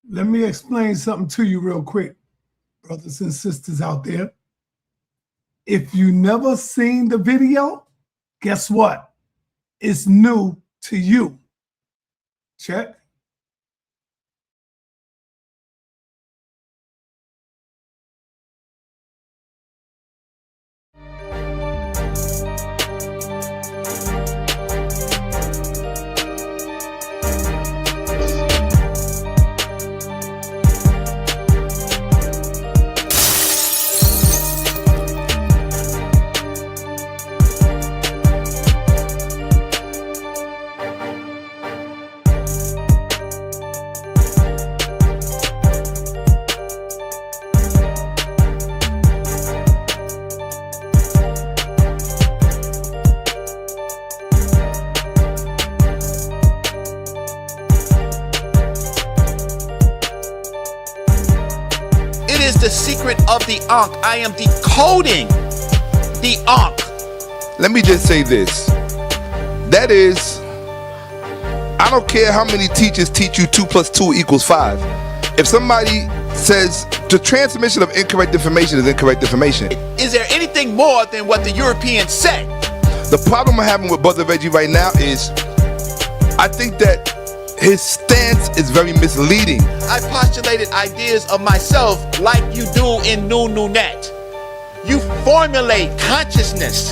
Let me explain something to you real quick, brothers and sisters out there. If you never seen the video, guess what? It's new to you. Check. The secret of the Ankh. I am decoding the Ankh. Let me just say this. That is, I don't care how many teachers teach you 2 + 2 = 5. If somebody says the transmission of incorrect information is incorrect information. Is there anything more than what the Europeans said? The problem I'm having with Brother Reggie right now is I think that his stance is very misleading. I postulated ideas of myself like you do in Net. You formulate consciousness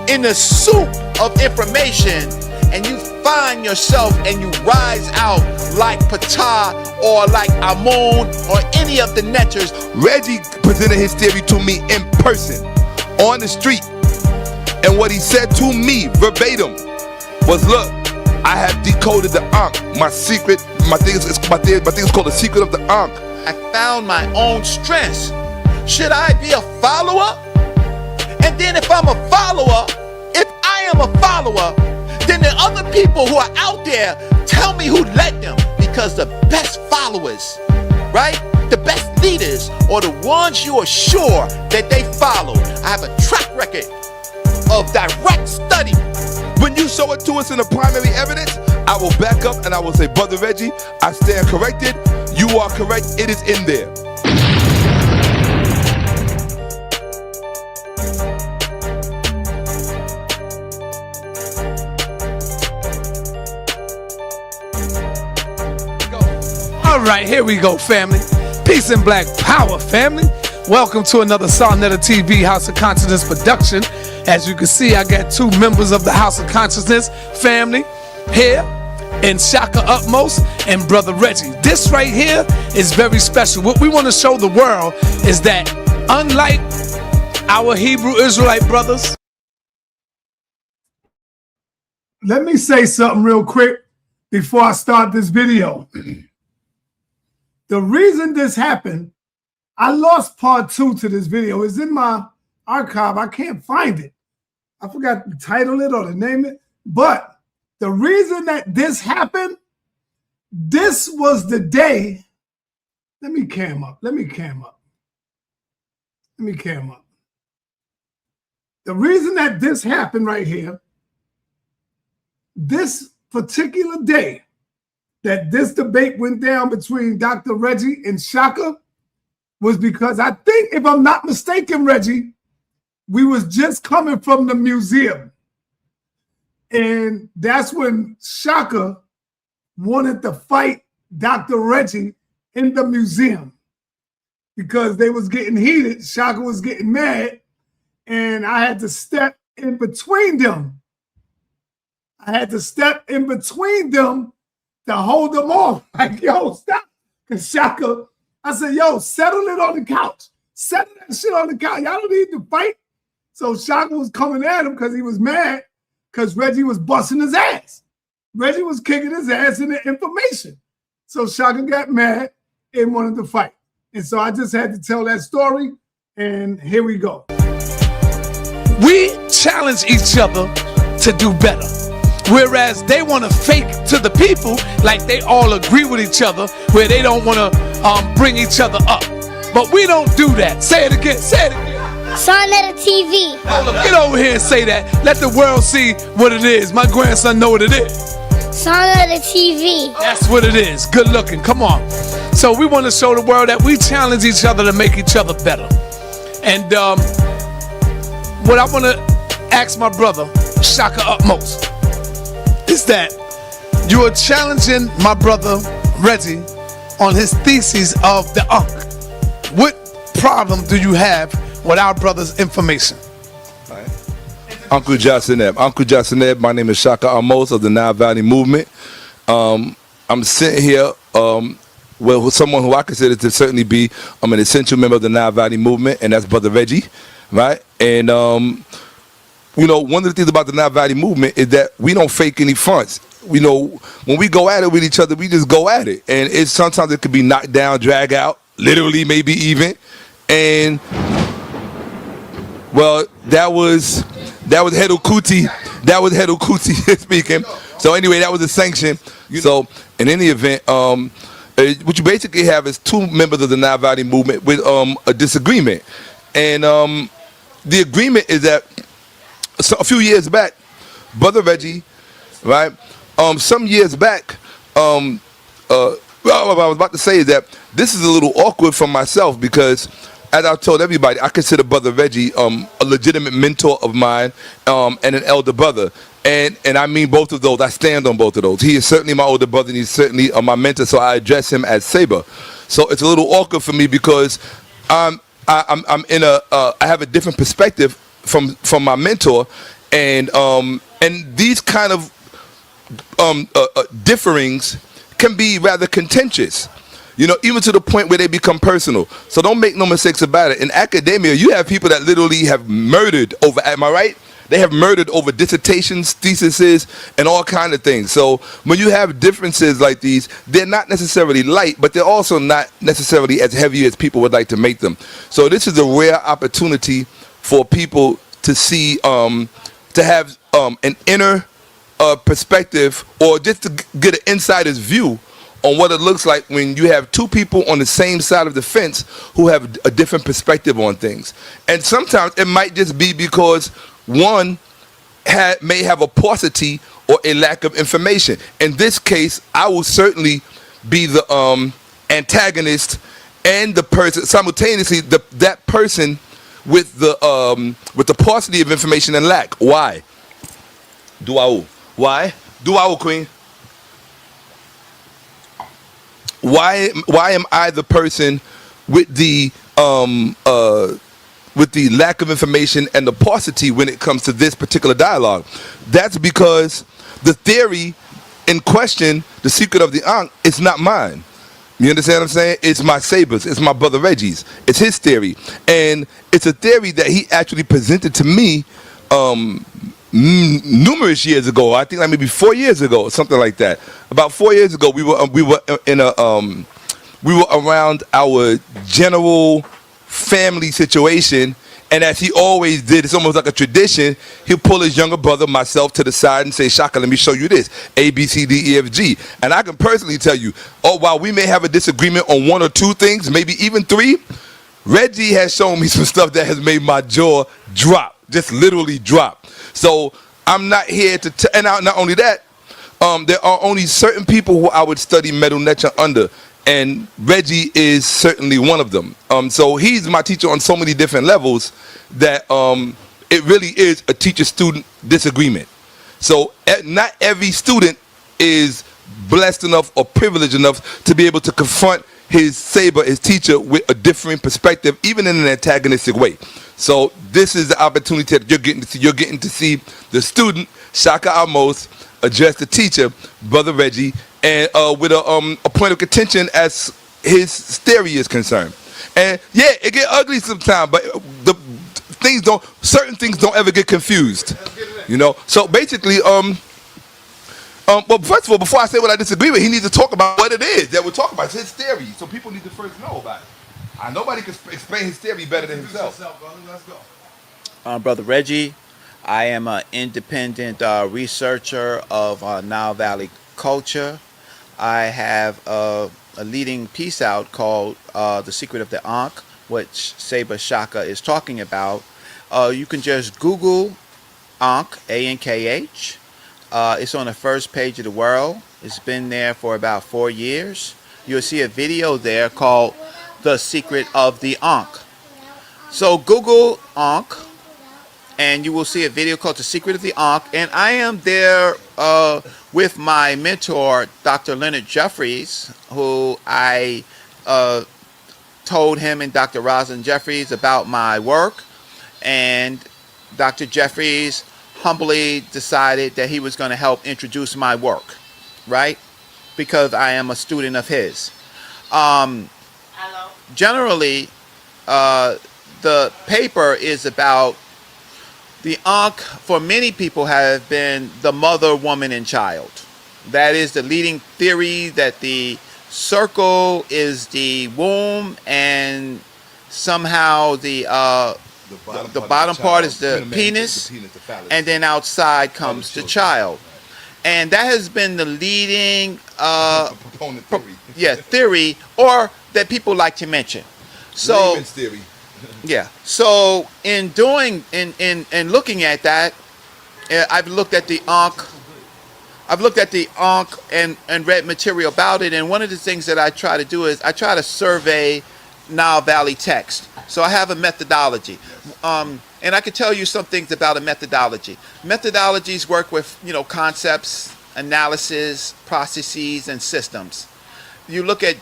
in the soup of information and you find yourself and you rise out like Ptah or like Amun or any of the Neters. Reggie presented his theory to me in person on the street, and what he said to me verbatim was, look, I have decoded the Ankh. My thing is called the secret of the Ankh. I found my own strengths. Should I be a follower? And then if I'm a follower, if I am a follower, then the other people who are out there tell me who led them. Because the best followers, right? The best leaders are the ones you are sure that they follow. I have a track record of direct study. When you show it to us in the primary evidence, I will back up and I will say, Brother Reggie, I stand corrected. You are correct. It is in there. All right, here we go, family. Peace and black power, family. Welcome to another sa.neter TV House of Consciousness production. As you can see, I got 2 members of the House of Consciousness family here in Shakka Utmost and Brother Reggie. This right here is very special. What we want to show the world is that unlike our Hebrew Israelite brothers. Let me say something real quick before I start this video. The reason this happened, I lost part 2 to this video. It's in my archive. I can't find it. I forgot to title it or to name it. But the reason that this happened, this was the day. Let me cam up. The reason that this happened right here, this particular day that this debate went down between Dr. Reggie and Shakka was because I think, if I'm not mistaken, Reggie, we was just coming from the museum. And that's when Shakka wanted to fight Dr. Reggie in the museum because they was getting heated. Shakka was getting mad, and I had to step in between them. To hold them off. Like, yo, stop. Because Shakka, I said, yo, settle it on the couch. Settle that shit on the couch. Y'all don't need to fight. So Shakka was coming at him because he was mad because Reggie was busting his ass. Reggie was kicking his ass in the information. So Shakka got mad and wanted to fight. And so I just had to tell that story, and here we go. We challenge each other to do better. Whereas they want to fake to the people like they all agree with each other, where they don't want to bring each other up. But we don't do that. Say it again. sa.neter TV. Hold up, get over here and say that. Let the world see what it is. My grandson know what it is. sa.neter TV. That's what it is. Good looking. Come on. So we want to show the world that we challenge each other to make each other better. And what I want to ask my brother, Shakka Utmost, is that you are challenging my brother, Reggie, on his thesis of the Ankh. What problem do you have with our brother's information? Uncle Jasaneb. Uncle Jasaneb, my name is Shakka Amos of the Nile Valley Movement. I'm sitting here with someone who I consider to certainly be an essential member of the Nile Valley Movement, and that's Brother Reggie, right? And, you know, one of the things about the Nile Valley Movement is that we don't fake any fronts. You know, when we go at it with each other, we just go at it. And sometimes it could be knocked down, drag out, literally maybe even. And, well, that was Hedo Kuti. That was Hedo Kuti speaking. So anyway, that was a sanction. So in any event, what you basically have is two members of the Nile Valley Movement with a disagreement. And the agreement is that a few years back, Brother Reggie, right, some years back, well, what I was about to say is that this is a little awkward for myself because, as I've told everybody, I consider Brother Reggie a legitimate mentor of mine and an elder brother. And I mean both of those. I stand on both of those. He is certainly my older brother and he's certainly my mentor, so I address him as Saber. So it's a little awkward for me because I'm in I have a different perspective from my mentor, and these kind of differings can be rather contentious. You know, even to the point where they become personal. So don't make no mistakes about it. In academia, you have people that literally have murdered over, am I right? They have murdered over dissertations, theses, and all kind of things. So when you have differences like these, they're not necessarily light, but they're also not necessarily as heavy as people would like to make them. So this is a rare opportunity for people to see, to have an inner perspective, or just to get an insider's view on what it looks like when you have two people on the same side of the fence who have a different perspective on things. And sometimes it might just be because one may have a paucity or a lack of information. In this case, I will certainly be the antagonist and the person simultaneously, that person with the paucity of information and lack. Why? Why? Queen? Why am I the person with the lack of information and the paucity when it comes to this particular dialogue? That's because the theory in question, the secret of the Ankh, is not mine. You understand what I'm saying? It's my Saber's. It's my brother Reggie's. It's his theory. And it's a theory that he actually presented to me numerous years ago. I think like maybe 4 years ago or something like that. About 4 years ago, we were around our general family situation, and as he always did, it's almost like a tradition, he'll pull his younger brother, myself, to the side and say, Shakka, let me show you this, A, B, C, D, E, F, G. And I can personally tell you, while we may have a disagreement on one or two things, maybe even three, Reggie has shown me some stuff that has made my jaw drop, just literally drop. So I'm not here to, and not only that, there are only certain people who I would study metal nature under, and Reggie is certainly one of them. So he's my teacher on so many different levels that it really is a teacher-student disagreement. So not every student is blessed enough or privileged enough to be able to confront his Saber, his teacher, with a different perspective, even in an antagonistic way. So this is the opportunity that you're getting to see. You're getting to see the student, Shakka Amos, address the teacher, Brother Reggie, and with a point of contention as his theory is concerned. And yeah, it get ugly sometimes, but certain things don't ever get confused. You know. So basically, well, first of all, before I say what I disagree with, he needs to talk about what it is that we're talking about. It's his theory, so people need to first know about it. Nobody can explain his theory better than himself. Let's go. Brother Reggie, I am an independent researcher of Nile Valley culture. I have a leading piece out called The Secret of the Ankh, which Saber Shakka is talking about. You can just Google Ankh, A-N-K-H. It's on the first page of the world. It's been there for about 4 years. you'll see a video there called The Secret of the Ankh. So Google Ankh, and you will see a video called The Secret of the Ankh. And I am there with my mentor, Dr. Leonard Jeffries, who I told him and Dr. Rosalind Jeffries about my work. And Dr. Jeffries humbly decided that he was going to help introduce my work, right? Because I am a student of his. Generally, the paper is about the Ankh. For many people, have been the mother, woman, and child. That is the leading theory, that the circle is the womb, and somehow the bottom part is the penis, and then outside comes the child. And that has been the leading proponent theory. Theory, or that people like to mention. So Layman's theory. yeah. So in doing in looking at that, I've looked at the Ankh. I've looked at the Ankh and read material about it. And one of the things that I try to do is I try to survey Nile Valley text. So I have a methodology. And I can tell you some things about a methodology. Methodologies work with, concepts, analysis, processes, and systems. You look at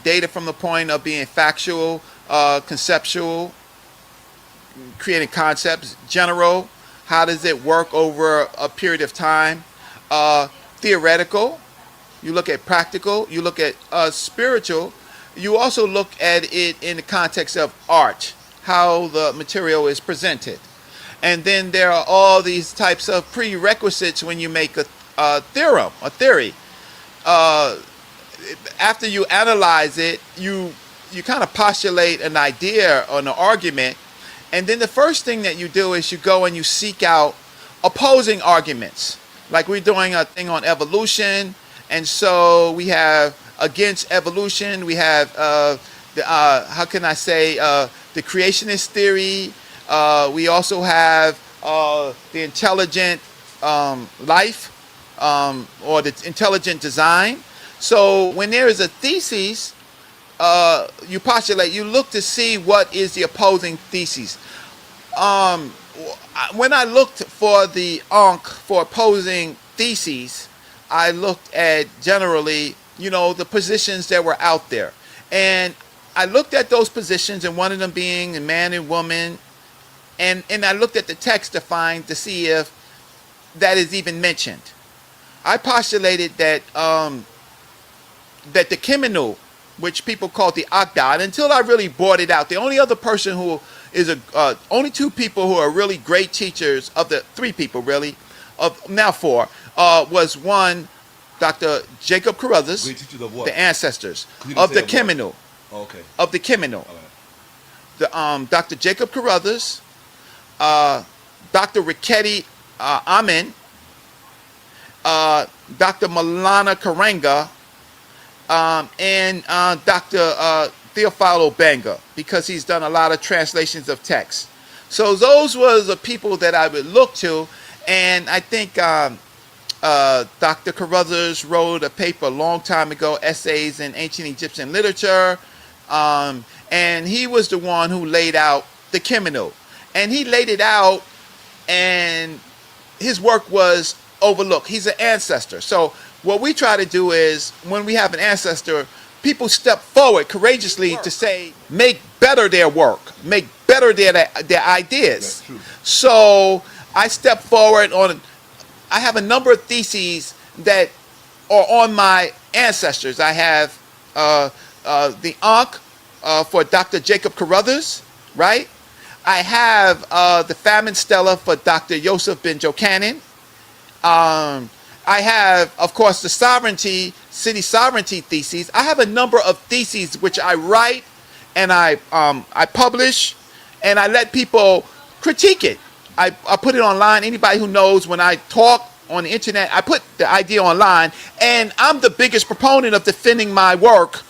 data from the point of being factual, conceptual, creating concepts, general, how does it work over a period of time, theoretical, you look at practical, you look at spiritual, you also look at it in the context of art, how the material is presented. And then there are all these types of prerequisites when you make a theorem, a theory. After you analyze it, you kind of postulate an idea or an argument, and then the first thing that you do is you go and you seek out opposing arguments. Like we're doing a thing on evolution, and so we have against evolution, we have the creationist theory. We also have the intelligent life, or the intelligent design. So when there is a thesis, you postulate, you look to see what is the opposing thesis. When I looked for the Ankh for opposing theses, I looked at generally, the positions that were out there. And I looked at those positions, and one of them being a man and woman, and I looked at the text to see if that is even mentioned. I postulated that that the Kemenu, which people call the Akdad, until I really brought it out, the only other person who is only two people who are really great teachers of the three people really, of now four, was one, Dr. Jacob Carruthers, the ancestors of the Kemenu. Oh, okay. Of the Kemenu. The Dr. Jacob Carruthers, Dr. Riketi Amin, Dr. Malana Karenga, and Dr. Theophilo Banga, because he's done a lot of translations of text. So those were the people that I would look to, and I think Dr. Carruthers wrote a paper a long time ago, Essays in Ancient Egyptian Literature, and he was the one who laid out the Kemenu. And he laid it out, and his work was overlooked. He's an ancestor. So what we try to do is, when we have an ancestor, people step forward courageously to say, make better their work, make better their ideas. So I step forward I have a number of theses that are on my ancestors. I have the Ankh for Dr. Jacob Carruthers, right? I have the Famine Stela for Dr. Yosef Ben Jochanan. I have, of course, the city sovereignty theses. I have a number of theses which I write and I publish, and I let people critique it. I put it online. Anybody who knows, when I talk on the internet, I put the idea online, and I'm the biggest proponent of defending my work.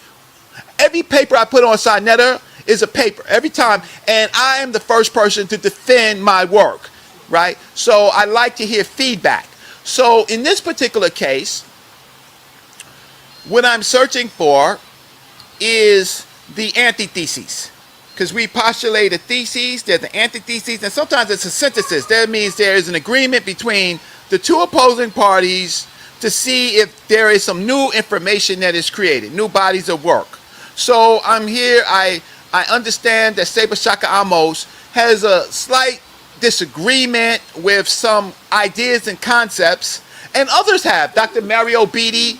Every paper I put on sa.neter is a paper, every time, and I am the first person to defend my work, right? So I like to hear feedback. So in this particular case, what I'm searching for is the antitheses. Because we postulate a thesis, there's the antitheses, and sometimes it's a synthesis. That means there is an agreement between the two opposing parties to see if there is some new information that is created, new bodies of work. So I'm here, I understand that Saber Shakka Amos has a slight disagreement with some ideas and concepts, and others have. Dr. Mario Beatty,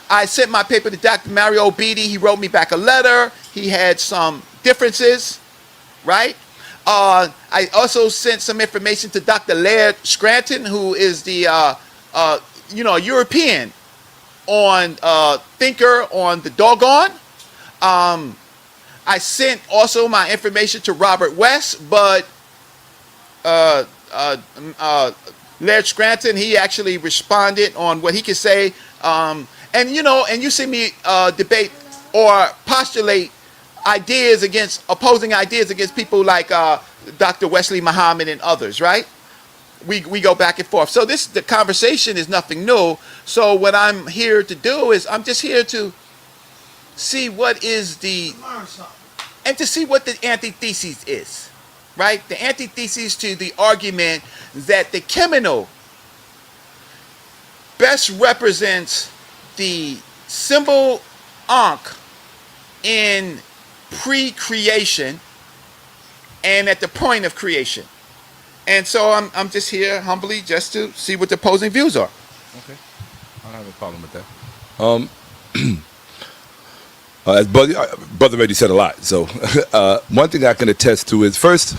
I sent my paper to Dr. Mario Beatty. He wrote me back a letter. He had some differences, right? I also sent some information to Dr. Laird Scranton, who is the European on thinker on the doggone. I sent also my information to Robert West, but Laird Scranton, he actually responded on what he could say. And you see me debate or postulate ideas against opposing ideas against people like Dr. Wesley Muhammad and others, right? We go back and forth. So the conversation is nothing new. So what I'm here to do is I'm just here to see what is and to see what the antithesis is, right? The antithesis to the argument that the Kemino best represents the symbol Ankh in pre-creation and at the point of creation. And so I'm just here humbly just to see what the opposing views are. Okay, I don't have a problem with that. As Brother Reggie said a lot. So one thing I can attest to is first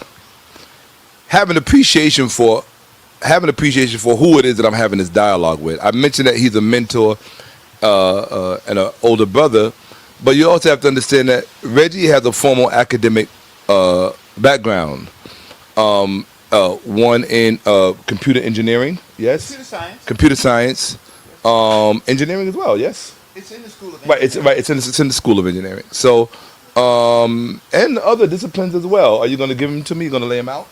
having appreciation for who it is that I'm having this dialogue with. I mentioned that he's a mentor and an older brother, but you also have to understand that Reggie has a formal academic background. One in computer engineering, yes. Computer science, engineering as well, yes. It's in the School of Engineering. It's in the School of Engineering. So, and other disciplines as well. Are you going to give them to me? You're going to lay them out?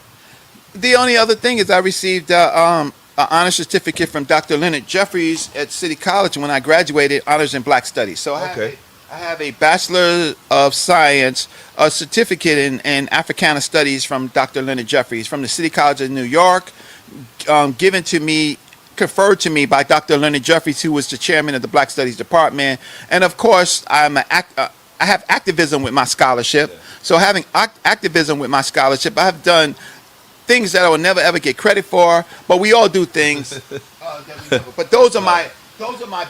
The only other thing is I received an honor certificate from Dr. Leonard Jeffries at City College when I graduated, honors in Black Studies. So I have a Bachelor of Science, a certificate in Africana Studies from Dr. Leonard Jeffries from the City College of New York, given to me, conferred to me by Dr. Leonard Jeffries, who was the chairman of the Black Studies Department. And of course, I have activism with my scholarship. So having activism with my scholarship, I have done things that I will never ever get credit for, but we all do things. But those are my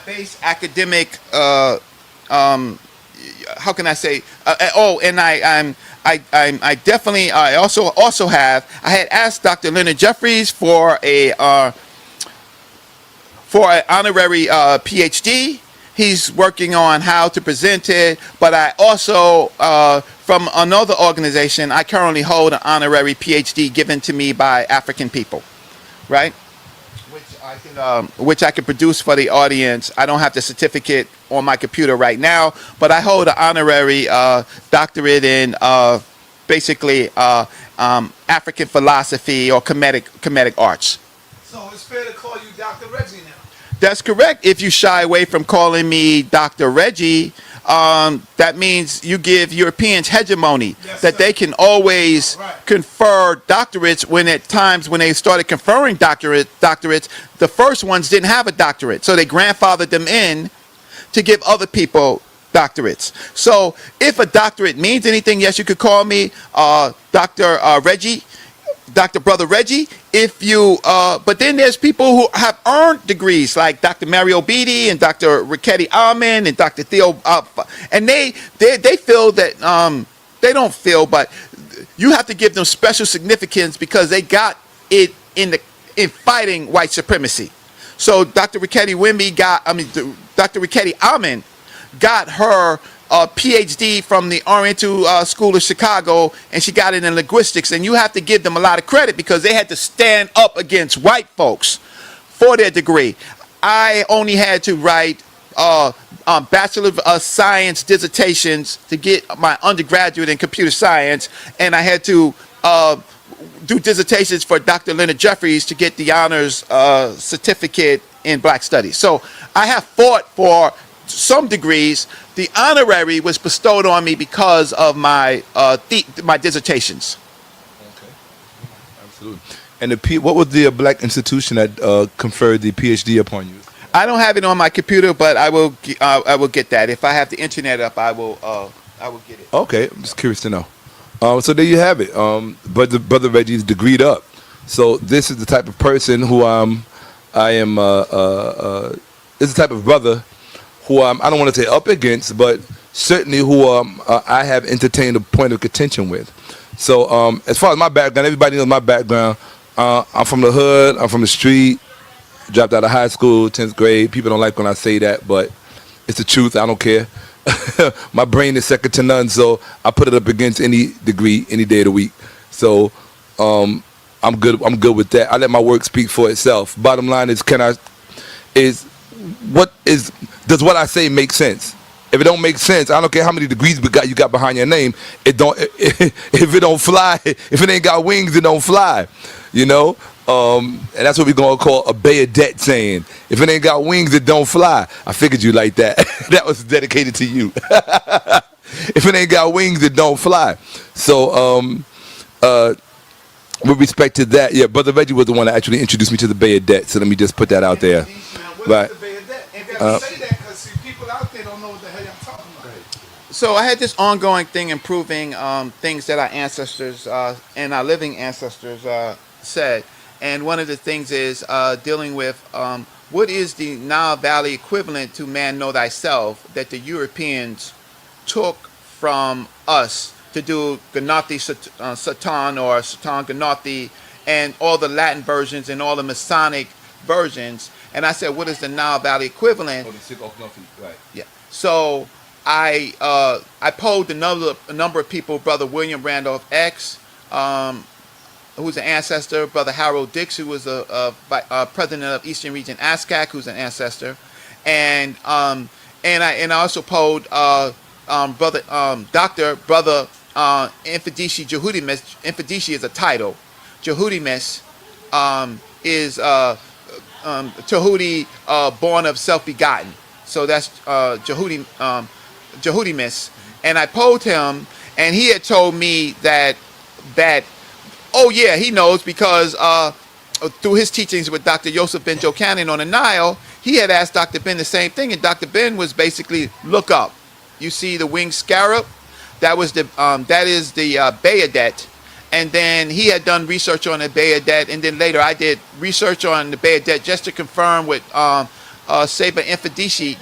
base academic. How can I say? And I definitely also have. I had asked Dr. Leonard Jeffries for an honorary PhD. He's working on how to present it, but I also, from another organization, I currently hold an honorary PhD given to me by African people, right? Which I can produce for the audience. I don't have the certificate on my computer right now, but I hold an honorary doctorate in basically African philosophy or comedic arts. So it's fair to call you Dr. Reggie now. That's correct. If you shy away from calling me Dr. Reggie, that means you give Europeans hegemony, that they can always confer doctorates when at times when they started conferring doctorates, the first ones didn't have a doctorate. So they grandfathered them in to give other people doctorates. So if a doctorate means anything, yes, you could call me Dr. Reggie. Dr. Brother Reggie, but then there's people who have earned degrees like Dr. Mario Beatty and Dr. Riketti Alman and Dr. Theo, and they feel that they don't feel, but you have to give them special significance because they got it in fighting white supremacy. So Dr. Riketti Alman got her a PhD from the Oriental School of Chicago, and she got it in linguistics. And you have to give them a lot of credit because they had to stand up against white folks for their degree. I only had to write Bachelor of Science dissertations to get my undergraduate in computer science, and I had to do dissertations for Dr. Leonard Jeffries to get the honors certificate in Black Studies. So I have fought some degrees. The honorary was bestowed on me because of my my dissertations. Okay, absolutely. And what was the black institution that conferred the PhD upon you? I don't have it on my computer, but I will get that. If I have the internet up, I will get it. Okay, I'm just curious to know. So there you have it. Brother Reggie's degreed up. So this is the type of person who I am. This is the type of brother who I don't want to say up against, but certainly who I have entertained a point of contention with. So as far as my background, everybody knows my background. I'm from the hood. I'm from the street. Dropped out of high school, 10th grade. People don't like when I say that, but it's the truth. I don't care. My brain is second to none, so I put it up against any degree, any day of the week. So I'm good with that. I let my work speak for itself. Bottom line is, does what I say make sense? If it don't make sense, I don't care how many degrees you got behind your name. If it don't fly, if it ain't got wings, it don't fly. You know? And that's what we're gonna call a Bayadette saying. If it ain't got wings, it don't fly. I figured you like that. That was dedicated to you. If it ain't got wings, it don't fly. So with respect to that, yeah, Brother Reggie was the one that actually introduced me to the Bayadette. So let me just put that out there. Right. So I had this ongoing thing improving things that our ancestors and our living ancestors said. And one of the things is dealing with what is the Nile Valley equivalent to man know thyself that the Europeans took from us to do Ganathi Satan or Satan Ganathi and all the Latin versions and all the Masonic versions. And I said, what is the Nile Valley equivalent? Right. Yeah. So I polled a number of people, Brother William Randolph X, who's an ancestor, Brother Harold Dix, who was a president of Eastern Region ASCAC, who's an ancestor, and I also polled Brother Infedishi Jehudimus. Infedishi is a title. Jehudimus is Jehudi born of self-begotten. So that's Jehudimus. And I polled him, and he had told me that oh yeah, he knows because through his teachings with Dr. Yosef Ben Jochanan on the Nile, he had asked Dr. Ben the same thing, and Dr. Ben was basically, look up. You see the winged scarab? That is the Bayadette. And then he had done research on the Bayadette, and then later I did research on the Bayadette just to confirm what Seba Infedishi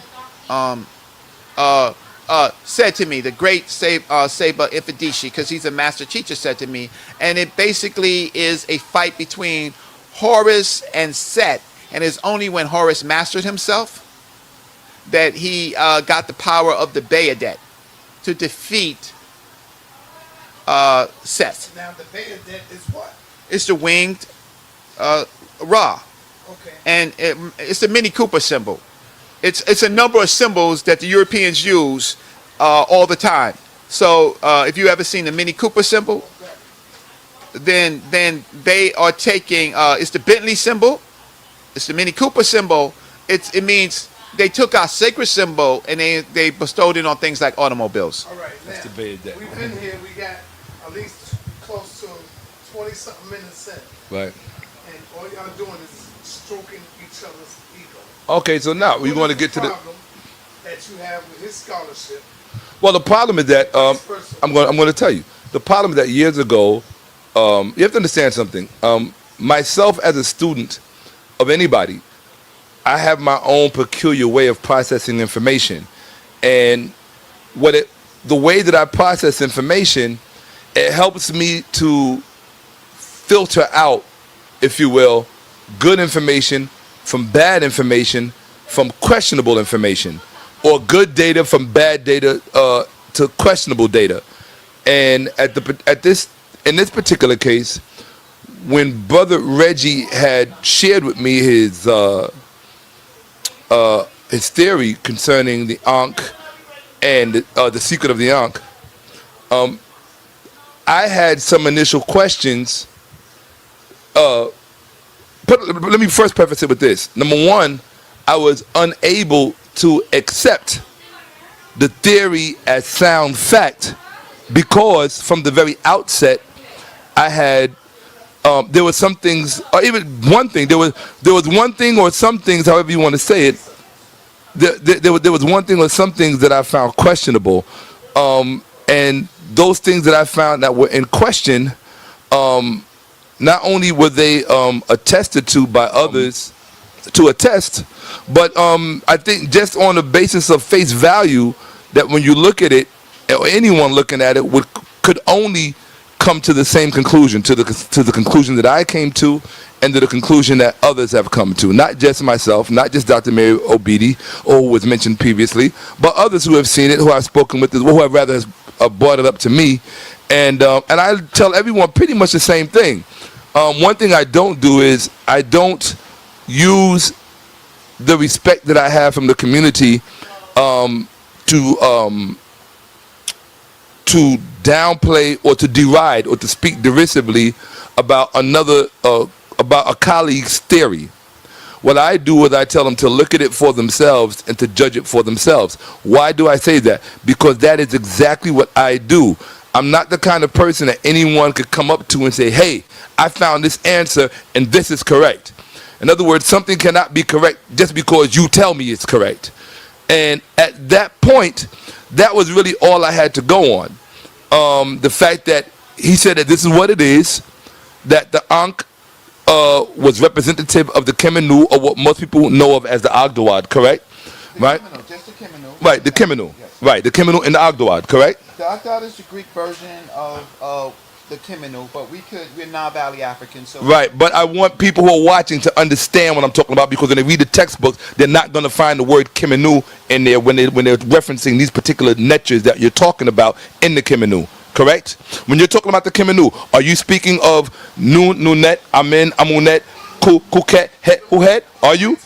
said to me, the great Seba Infedishi, because he's a master teacher, said to me. And it basically is a fight between Horus and Set. And it's only when Horus mastered himself that he got the power of the Bayadette to defeat Seth. Now the Bayadette is what? It's the winged Ra. Okay. And it's the Mini Cooper symbol. It's a number of symbols that the Europeans use all the time. So if you ever seen the Mini Cooper symbol, then they are taking it's the Bentley symbol, it's the Mini Cooper symbol. It means they took our sacred symbol and they bestowed it on things like automobiles. All right, now, That's the Bayadette. we've been here, we got at least close to 20-something minutes in. Right. And all y'all doing is stroking each other's ego. Okay, so now we're going to get to the problem that you have with his scholarship. Well, the problem is that I'm going to tell you. The problem is that years ago, you have to understand something. Myself as a student of anybody, I have my own peculiar way of processing information, and the way that I process information, it helps me to filter out, if you will, good information from bad information, from questionable information, or good data from bad data to questionable data. And in this particular case, when Brother Reggie had shared with me his theory concerning the Ankh and the secret of the Ankh, I had some initial questions. Let me first preface it with this. Number one, I was unable to accept the theory as sound fact because from the very outset I had there were some things, or even one thing. There was one thing or some things, however you want to say it. There was one thing or some things that I found questionable, and those things that I found that were in question, not only were they attested to by others to attest, but I think just on the basis of face value, that when you look at it, or anyone looking at it could only come to the same conclusion, to the conclusion that I came to, and to the conclusion that others have come to. Not just myself, not just Dr. Mary Obidi, or who was mentioned previously, but others who have seen it, who I've spoken with, who have rather brought it up to me, and I tell everyone pretty much the same thing. One thing I don't do is I don't use the respect that I have from the community to downplay or to deride or to speak derisively about about a colleague's theory. What I do is I tell them to look at it for themselves and to judge it for themselves. Why do I say that? Because that is exactly what I do. I'm not the kind of person that anyone could come up to and say, hey, I found this answer and this is correct. In other words, something cannot be correct just because you tell me it's correct. And at that point, that was really all I had to go on. The fact that he said that this is what it is, that the Ankh was representative of the Kemenu, or what most people know of as the Agdawad, correct? Right? Just the Kemenu. Right, the Kemenu. Yes. Right, the Kemenu and the Agdawad, correct? The Agdawad is the Greek version of the Kemenu, but we're Nile Valley Africans. So Right, but I want people who are watching to understand what I'm talking about, because when they read the textbooks, they're not going to find the word Kemenu in there when they're referencing these particular netures that you're talking about in the Kemenu. Correct? When you're talking about the Kemenu, are you speaking of Nun, Nunet, Amen, Amunet, Kuket, Het, Uhet? Are you?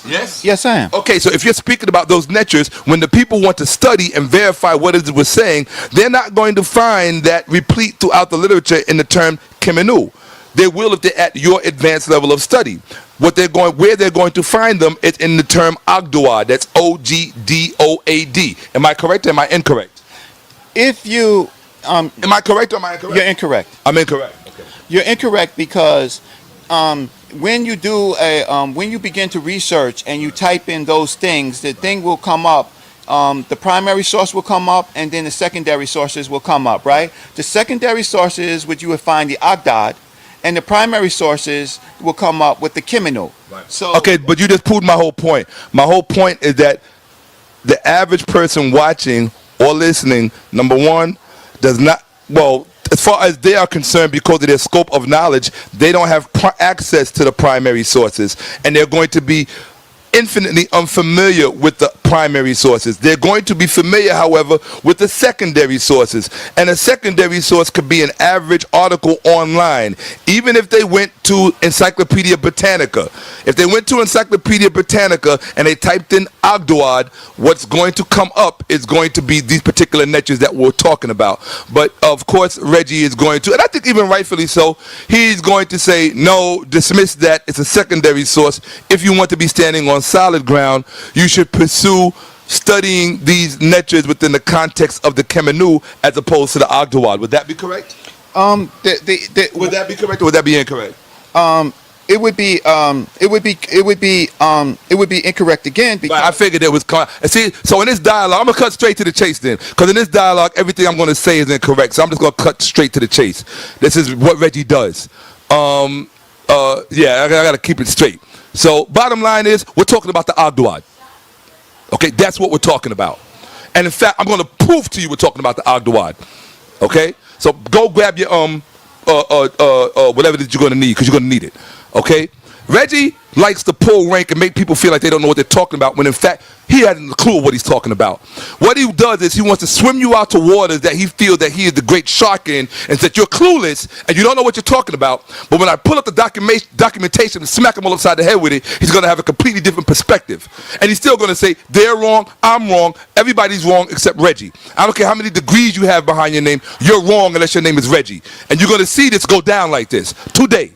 Yes? yes, I am. Okay, so if you're speaking about those netures, when the people want to study and verify what it was saying, they're not going to find that replete throughout the literature in the term Kemenu. They will if they're at your advanced level of study. Where they're going to find them is in the term Agdawad. That's O-G-D-O-A-D. Am I correct or am I incorrect? If you am I correct or am I incorrect? You're incorrect. I'm incorrect. Okay. You're incorrect because when you do when you begin to research and you type in those things, the thing will come up. The primary source will come up, and then the secondary sources will come up. Right? The secondary sources, which you would find the Agdad, and the primary sources will come up with the Kemenu. Right. So okay, but you just proved my whole point. My whole point is that the average person watching or listening, number one, does not, well, as far as they are concerned, because of their scope of knowledge, they don't have access to the primary sources, and they're going to be infinitely unfamiliar with the primary sources. They're going to be familiar, however, with the secondary sources. And a secondary source could be an average article online. Even if they went to Encyclopedia Britannica. If they went to Encyclopedia Britannica and they typed in Agdawad, what's going to come up is going to be these particular netures that we're talking about. But of course, Reggie is going to, and I think even rightfully so, he's going to say, no, dismiss that. It's a secondary source. If you want to be standing on solid ground, you should pursue studying these netures within the context of the Kemenu as opposed to the Agdawad. Would that be correct? Would that be correct or would that be incorrect? It would be incorrect again because I figured it was. See, so in this dialogue, I'm gonna cut straight to the chase then, because in this dialogue, everything I'm gonna say is incorrect. So I'm just gonna cut straight to the chase. This is what Reggie does. Yeah, I gotta keep it straight. So bottom line is, we're talking about the Agdawad. Okay, that's what we're talking about. And in fact, I'm gonna prove to you we're talking about the Agdawad. Okay, so go grab your whatever that you're gonna need, because you're gonna need it. Okay, Reggie likes to pull rank and make people feel like they don't know what they're talking about, when in fact he hasn't a clue what he's talking about. What he does is he wants to swim you out to waters that he feels that he is the great shark in, and that you're clueless and you don't know what you're talking about. But when I pull up the documentation and smack him all upside the head with it, he's going to have a completely different perspective. And he's still going to say, they're wrong, I'm wrong, everybody's wrong except Reggie. I don't care how many degrees you have behind your name, you're wrong unless your name is Reggie. And you're going to see this go down like this today.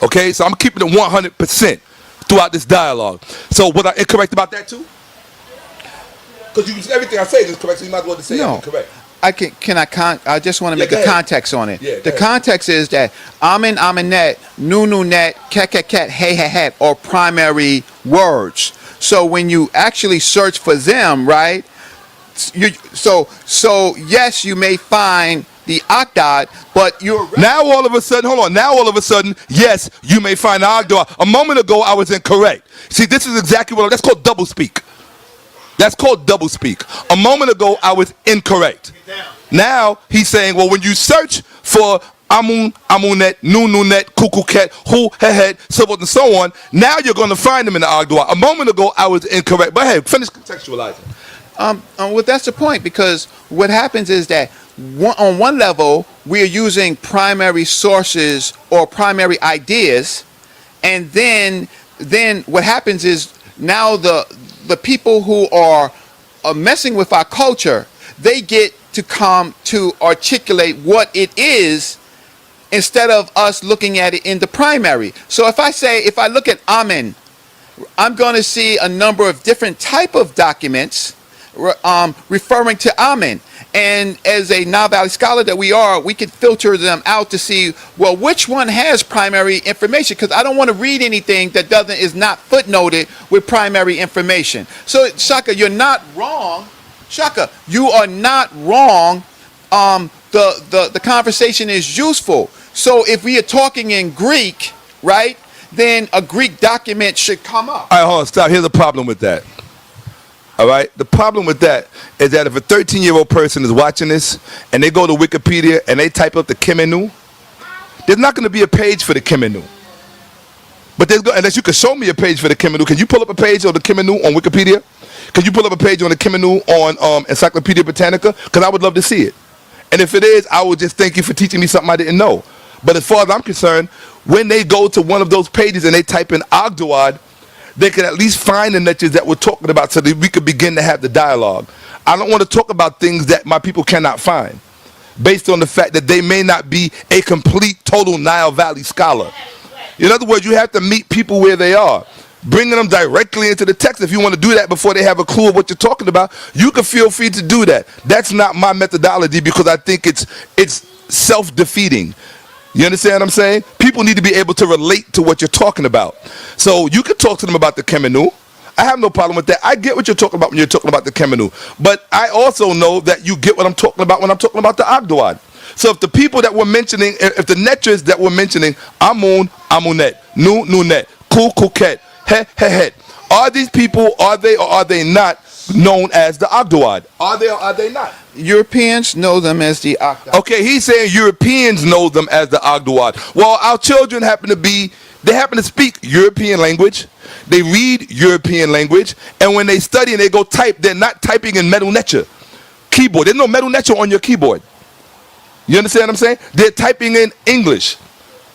Okay, so I'm keeping it 100%. throughout this dialogue. So was I incorrect about that too? Because everything I say is correct, so you might as well say I'm incorrect. I just want to make go a ahead. context on it. Yeah, the context is that amen, amenet, net, ket, hey, are primary words. So when you actually search for them, right? So yes, you may find the Akdad, but you're now all of a sudden, hold on. Now all of a sudden, yes, you may find the Akdad. A moment ago, I was incorrect. See, this is exactly what that's called double speak. That's called double speak. A moment ago, I was incorrect. Now he's saying, well, when you search for amun, amunet, nunet, kukuket, hu, hehet, so forth and so on, now you're going to find them in the Agdwa. A moment ago, I was incorrect. But hey, finish contextualizing. Well, that's the point, because what happens is that on one level, we are using primary sources or primary ideas, and then what happens is now the people who are messing with our culture, they get to come to articulate what it is instead of us looking at it in the primary. So if I look at Amen, I'm going to see a number of different type of documents referring to Amen. And as a Nile Valley scholar that we could filter them out to see, well, which one has primary information, because I don't want to read anything that is not footnoted with primary information. So Shakka, you're not wrong. Shakka, you are not wrong. The conversation is useful. So if we are talking in Greek, right, then a Greek document should come up. All right, hold on, stop. Here's the problem with that. All right, the problem with that is that if a 13-year-old person is watching this and they go to Wikipedia and they type up the Kemenu, there's not going to be a page for the Kemenu. But unless you can show me a page for the Kemenu. Can you pull up a page of the Kemenu on Wikipedia? Can you pull up a page on the Kemenu on Encyclopedia Britannica? Because I would love to see it. And if it is, I would just thank you for teaching me something I didn't know. But as far as I'm concerned, when they go to one of those pages and they type in Agdawad, they can at least find the niches that we're talking about so that we could begin to have the dialogue. I don't want to talk about things that my people cannot find based on the fact that they may not be a complete, total Nile Valley scholar. In other words, you have to meet people where they are. Bringing them directly into the text, if you want to do that before they have a clue of what you're talking about, you can feel free to do that. That's not my methodology because I think it's self-defeating. You understand what I'm saying? People need to be able to relate to what you're talking about. So you can talk to them about the Kemenu. I have no problem with that. I get what you're talking about when you're talking about the Kemenu. But I also know that you get what I'm talking about when I'm talking about the Agdawad. So if the people that we're mentioning, if the netres that we're mentioning, Amun, Amunet, Nunet, Kukuket, He, are these people, are they or are they not known as the Agdawad? Are they or are they not? Europeans know them as the Agdawad. Okay, he's saying Europeans know them as the Agdawad. Well, our children happen to speak European language. They read European language. And when they study and they go type, they're not typing in Medu Neter keyboard. There's no Medu Neter on your keyboard. You understand what I'm saying? They're typing in English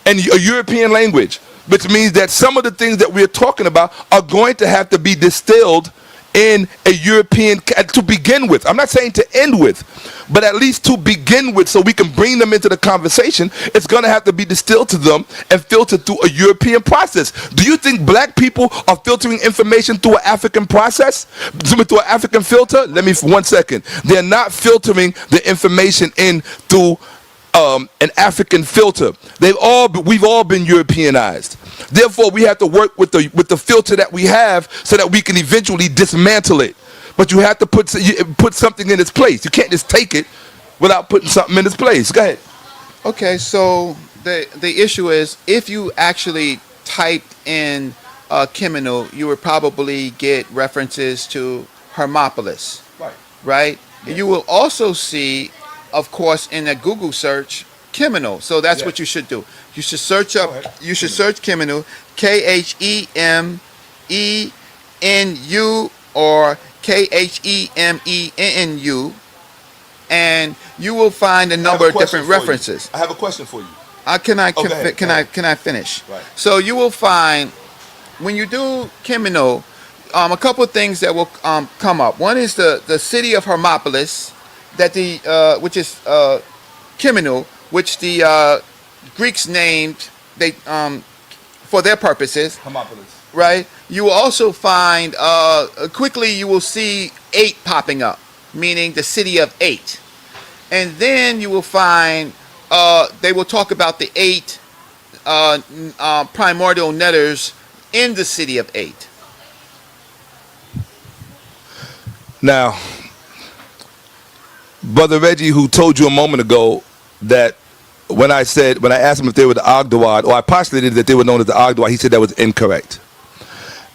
and a European language, which means that some of the things that we're talking about are going to have to be distilled in a European, to begin with. I'm not saying to end with, but at least to begin with, so we can bring them into the conversation. It's going to have to be distilled to them and filtered through a European process. Do you think black people are filtering information through an African process? Through an African filter? Let me, 1 second. They're not filtering the information in through an African filter. We've all been Europeanized. Therefore, we have to work with the filter that we have so that we can eventually dismantle it. But you have to put something in its place. You can't just take it without putting something in its place. Go ahead. Okay, so the issue is, if you actually typed in Kemenu, you would probably get references to Hermopolis. Right? Yes. You will also see, of course, in a Google search, Kemenu. So that's what you should do. You should search up. You should search Kemenu, Khemenu or Khemenu, and you will find a number of different references. I have a question for you. Can I finish? Right. So you will find, when you do Kemenu, a couple of things that will come up. One is the city of Hermopolis, which is Kemenu, which the Greeks named for their purposes right? You will also find, quickly you will see 8 popping up, meaning the city of 8. And then you will find, they will talk about the 8 primordial netters in the city of 8. Now, Brother Reggie, who told you a moment ago that when I asked him if they were the Ogdoad, or I postulated that they were known as the Ogdoad, he said that was incorrect.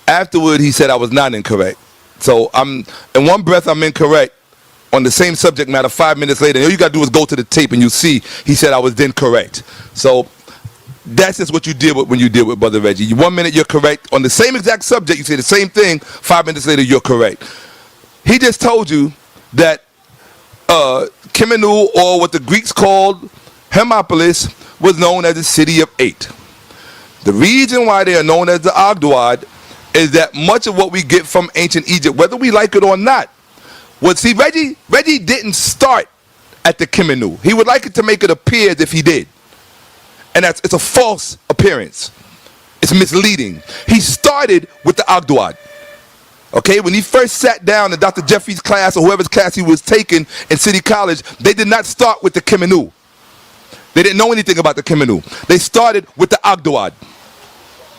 Afterward, he said I was not incorrect. So in one breath, I'm incorrect on the same subject matter 5 minutes later. All you got to do is go to the tape and you see he said I was then correct. So that's just what you deal with when you deal with Brother Reggie. 1 minute you're correct on the same exact subject. You say the same thing. 5 minutes later, you're correct. He just told you that Kimenu, or what the Greeks called Hermopolis, was known as the city of 8. The reason why they are known as the Ogdoad is that much of what we get from ancient Egypt, whether we like it or not, Reggie didn't start at the Kimenu. He would like it to make it appear as if he did. And it's a false appearance. It's misleading. He started with the Ogdoad. Okay, when he first sat down in Dr. Jeffrey's class or whoever's class he was taking in City College, they did not start with the Kimenu. They didn't know anything about the Kimenu. They started with the Ogdoad.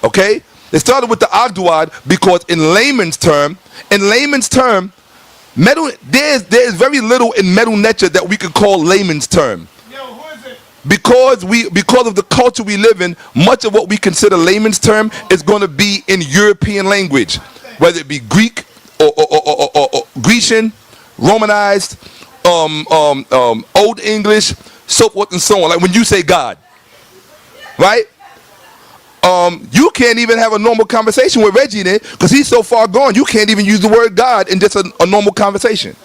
Okay? They started with the Ogdoad because in layman's term, there's very little in sa.neter that we could call layman's term. Because of the culture we live in, much of what we consider layman's term is going to be in European language, whether it be Greek or Grecian, Romanized, Old English, so forth and so on. Like when you say God, right? You can't even have a normal conversation with Reggie there because he's so far gone. You can't even use the word God in just a normal conversation.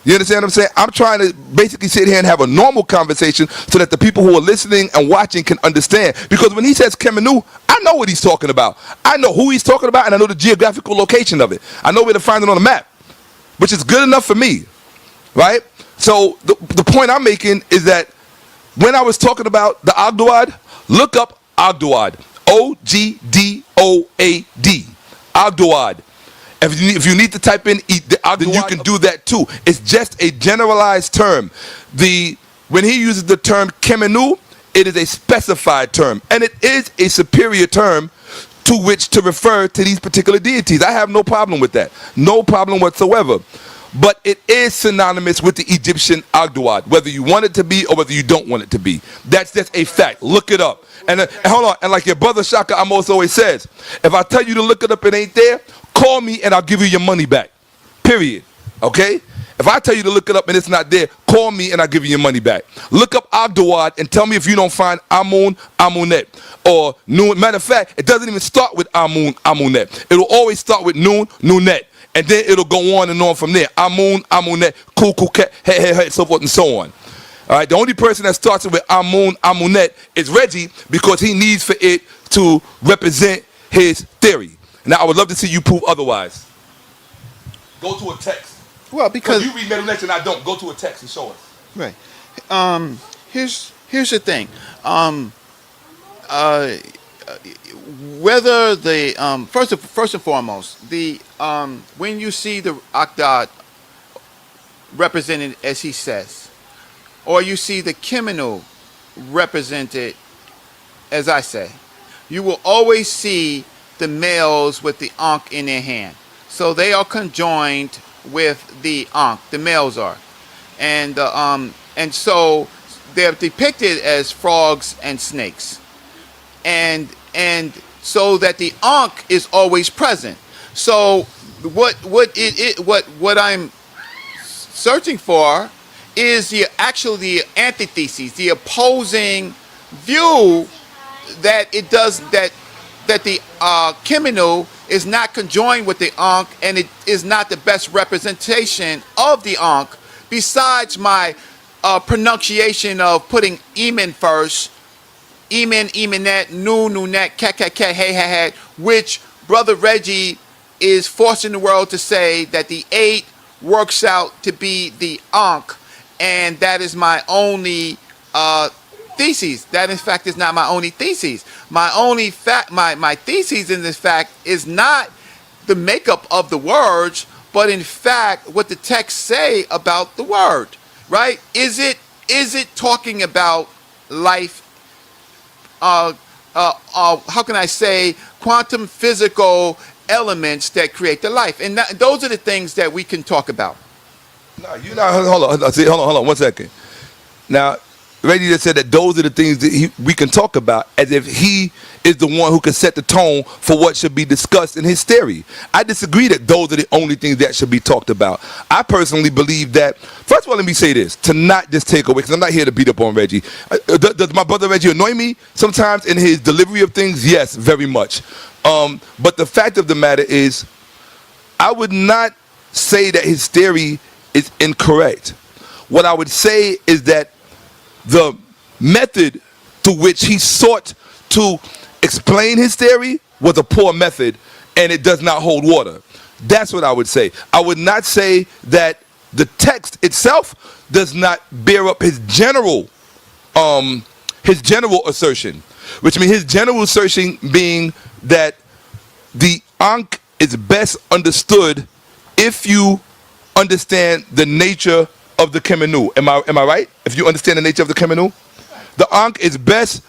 You understand what I'm saying? I'm trying to basically sit here and have a normal conversation so that the people who are listening and watching can understand. Because when he says Kemenu, I know what he's talking about. I know who he's talking about, and I know the geographical location of it. I know where to find it on the map, which is good enough for me, right? So the point I'm making is that when I was talking about the Ogdoad, look up Ogdoad, Ogdoad, Ogdoad. If you need to type in the Ogdoad, then you can do that too. It's just a generalized term. When he uses the term Kemenu, it is a specified term, and it is a superior term to which to refer to these particular deities. I have no problem with that, no problem whatsoever. But it is synonymous with the Egyptian Ogdoad, whether you want it to be or whether you don't want it to be. That's just a fact. Look it up. And hold on. And like your brother Shakka Amos always says, if I tell you to look it up and it ain't there, call me and I'll give you your money back. Period. Okay? If I tell you to look it up and it's not there, call me and I'll give you your money back. Look up Ogdoad and tell me if you don't find Amun, Amunet. Or Nun. Matter of fact, it doesn't even start with Amun, Amunet. It'll always start with Nun, Nunet. And then it'll go on and on from there. Amun, Amunet, Kukuket, hey, so forth and so on. All right, the only person that starts with Amun, Amunet is Reggie because he needs for it to represent his theory. Now, I would love to see you prove otherwise. Go to a text. Well, because you read sa.neter and I don't. Go to a text and show us. Right. Here's the thing. Whether the first and foremost, when you see the Ogdoad represented as he says, or you see the Kemenu represented as I say, you will always see the males with the Ankh in their hand. So they are conjoined with the Ankh. The males are, and so they're depicted as frogs and snakes, and so that the Ankh is always present. So what I'm searching for is the antithesis, the opposing view that it does that the Kemenu is not conjoined with the Ankh, and it is not the best representation of the Ankh. Besides my pronunciation of putting Emin first, Emin, Eminet, Nunet, Kek, hey, which Brother Reggie is forcing the world to say that the 8 works out to be the Ankh, and that is my only thesis. That in fact is not my only thesis. My only fact, my thesis in this fact is not the makeup of the words, but in fact what the texts say about the word, right? Is it talking about life? How can I say, quantum physical elements that create the life, and those are the things that we can talk about. No, you not. Hold on, 1 second. Now, Reggie just said that those are the things that we can talk about, as if he is the one who can set the tone for what should be discussed in his theory. I disagree that those are the only things that should be talked about. I personally believe that, first of all, let me say this, to not just take away, because I'm not here to beat up on Reggie. Does my brother Reggie annoy me sometimes in his delivery of things? Yes, very much. But the fact of the matter is, I would not say that his theory is incorrect. What I would say is that the method to which he sought to explain his theory was a poor method, and it does not hold water. That's what I would say. I would not say that the text itself does not bear up his general assertion, which means his general assertion being that the Ankh is best understood if you understand the nature of the Kemenu. Am I right? If you understand the nature of the Kemenu, the Ankh is best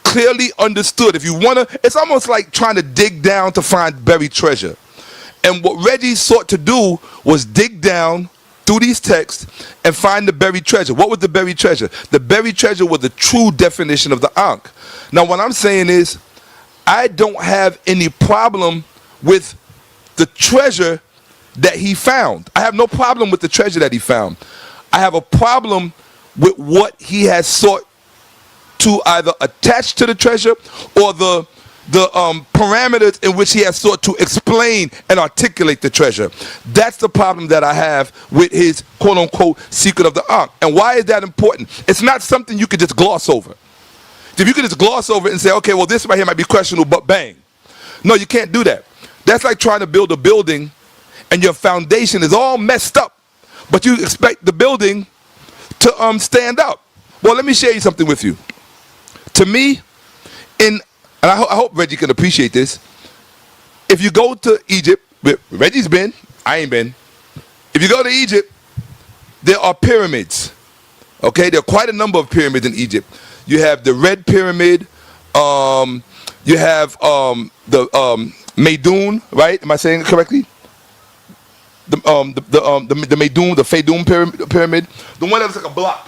clearly understood. If you wanna, it's almost like trying to dig down to find buried treasure. And what Reggie sought to do was dig down through these texts and find the buried treasure. What was the buried treasure? The buried treasure was the true definition of the Ankh. Now, what I'm saying is, I don't have any problem with the treasure that he found. I have no problem with the treasure that he found. I have a problem with what he has sought to either attach to the treasure or the parameters in which he has sought to explain and articulate the treasure. That's the problem that I have with his quote-unquote secret of the Ankh. And why is that important? It's not something you could just gloss over. If you could just gloss over it and say, okay, well, this right here might be questionable, but bang. No, you can't do that. That's like trying to build a building and your foundation is all messed up, but you expect the building to stand up. Well, let me share you something with you. To me, and I hope Reggie can appreciate this, if you go to Egypt, Reggie's been, I ain't been. If you go to Egypt, there are pyramids. Okay, there are quite a number of pyramids in Egypt. You have the Red Pyramid. You have the Meidun, right? Am I saying it correctly? The Meidun, the Faydoum pyramid, the one that looks like a block.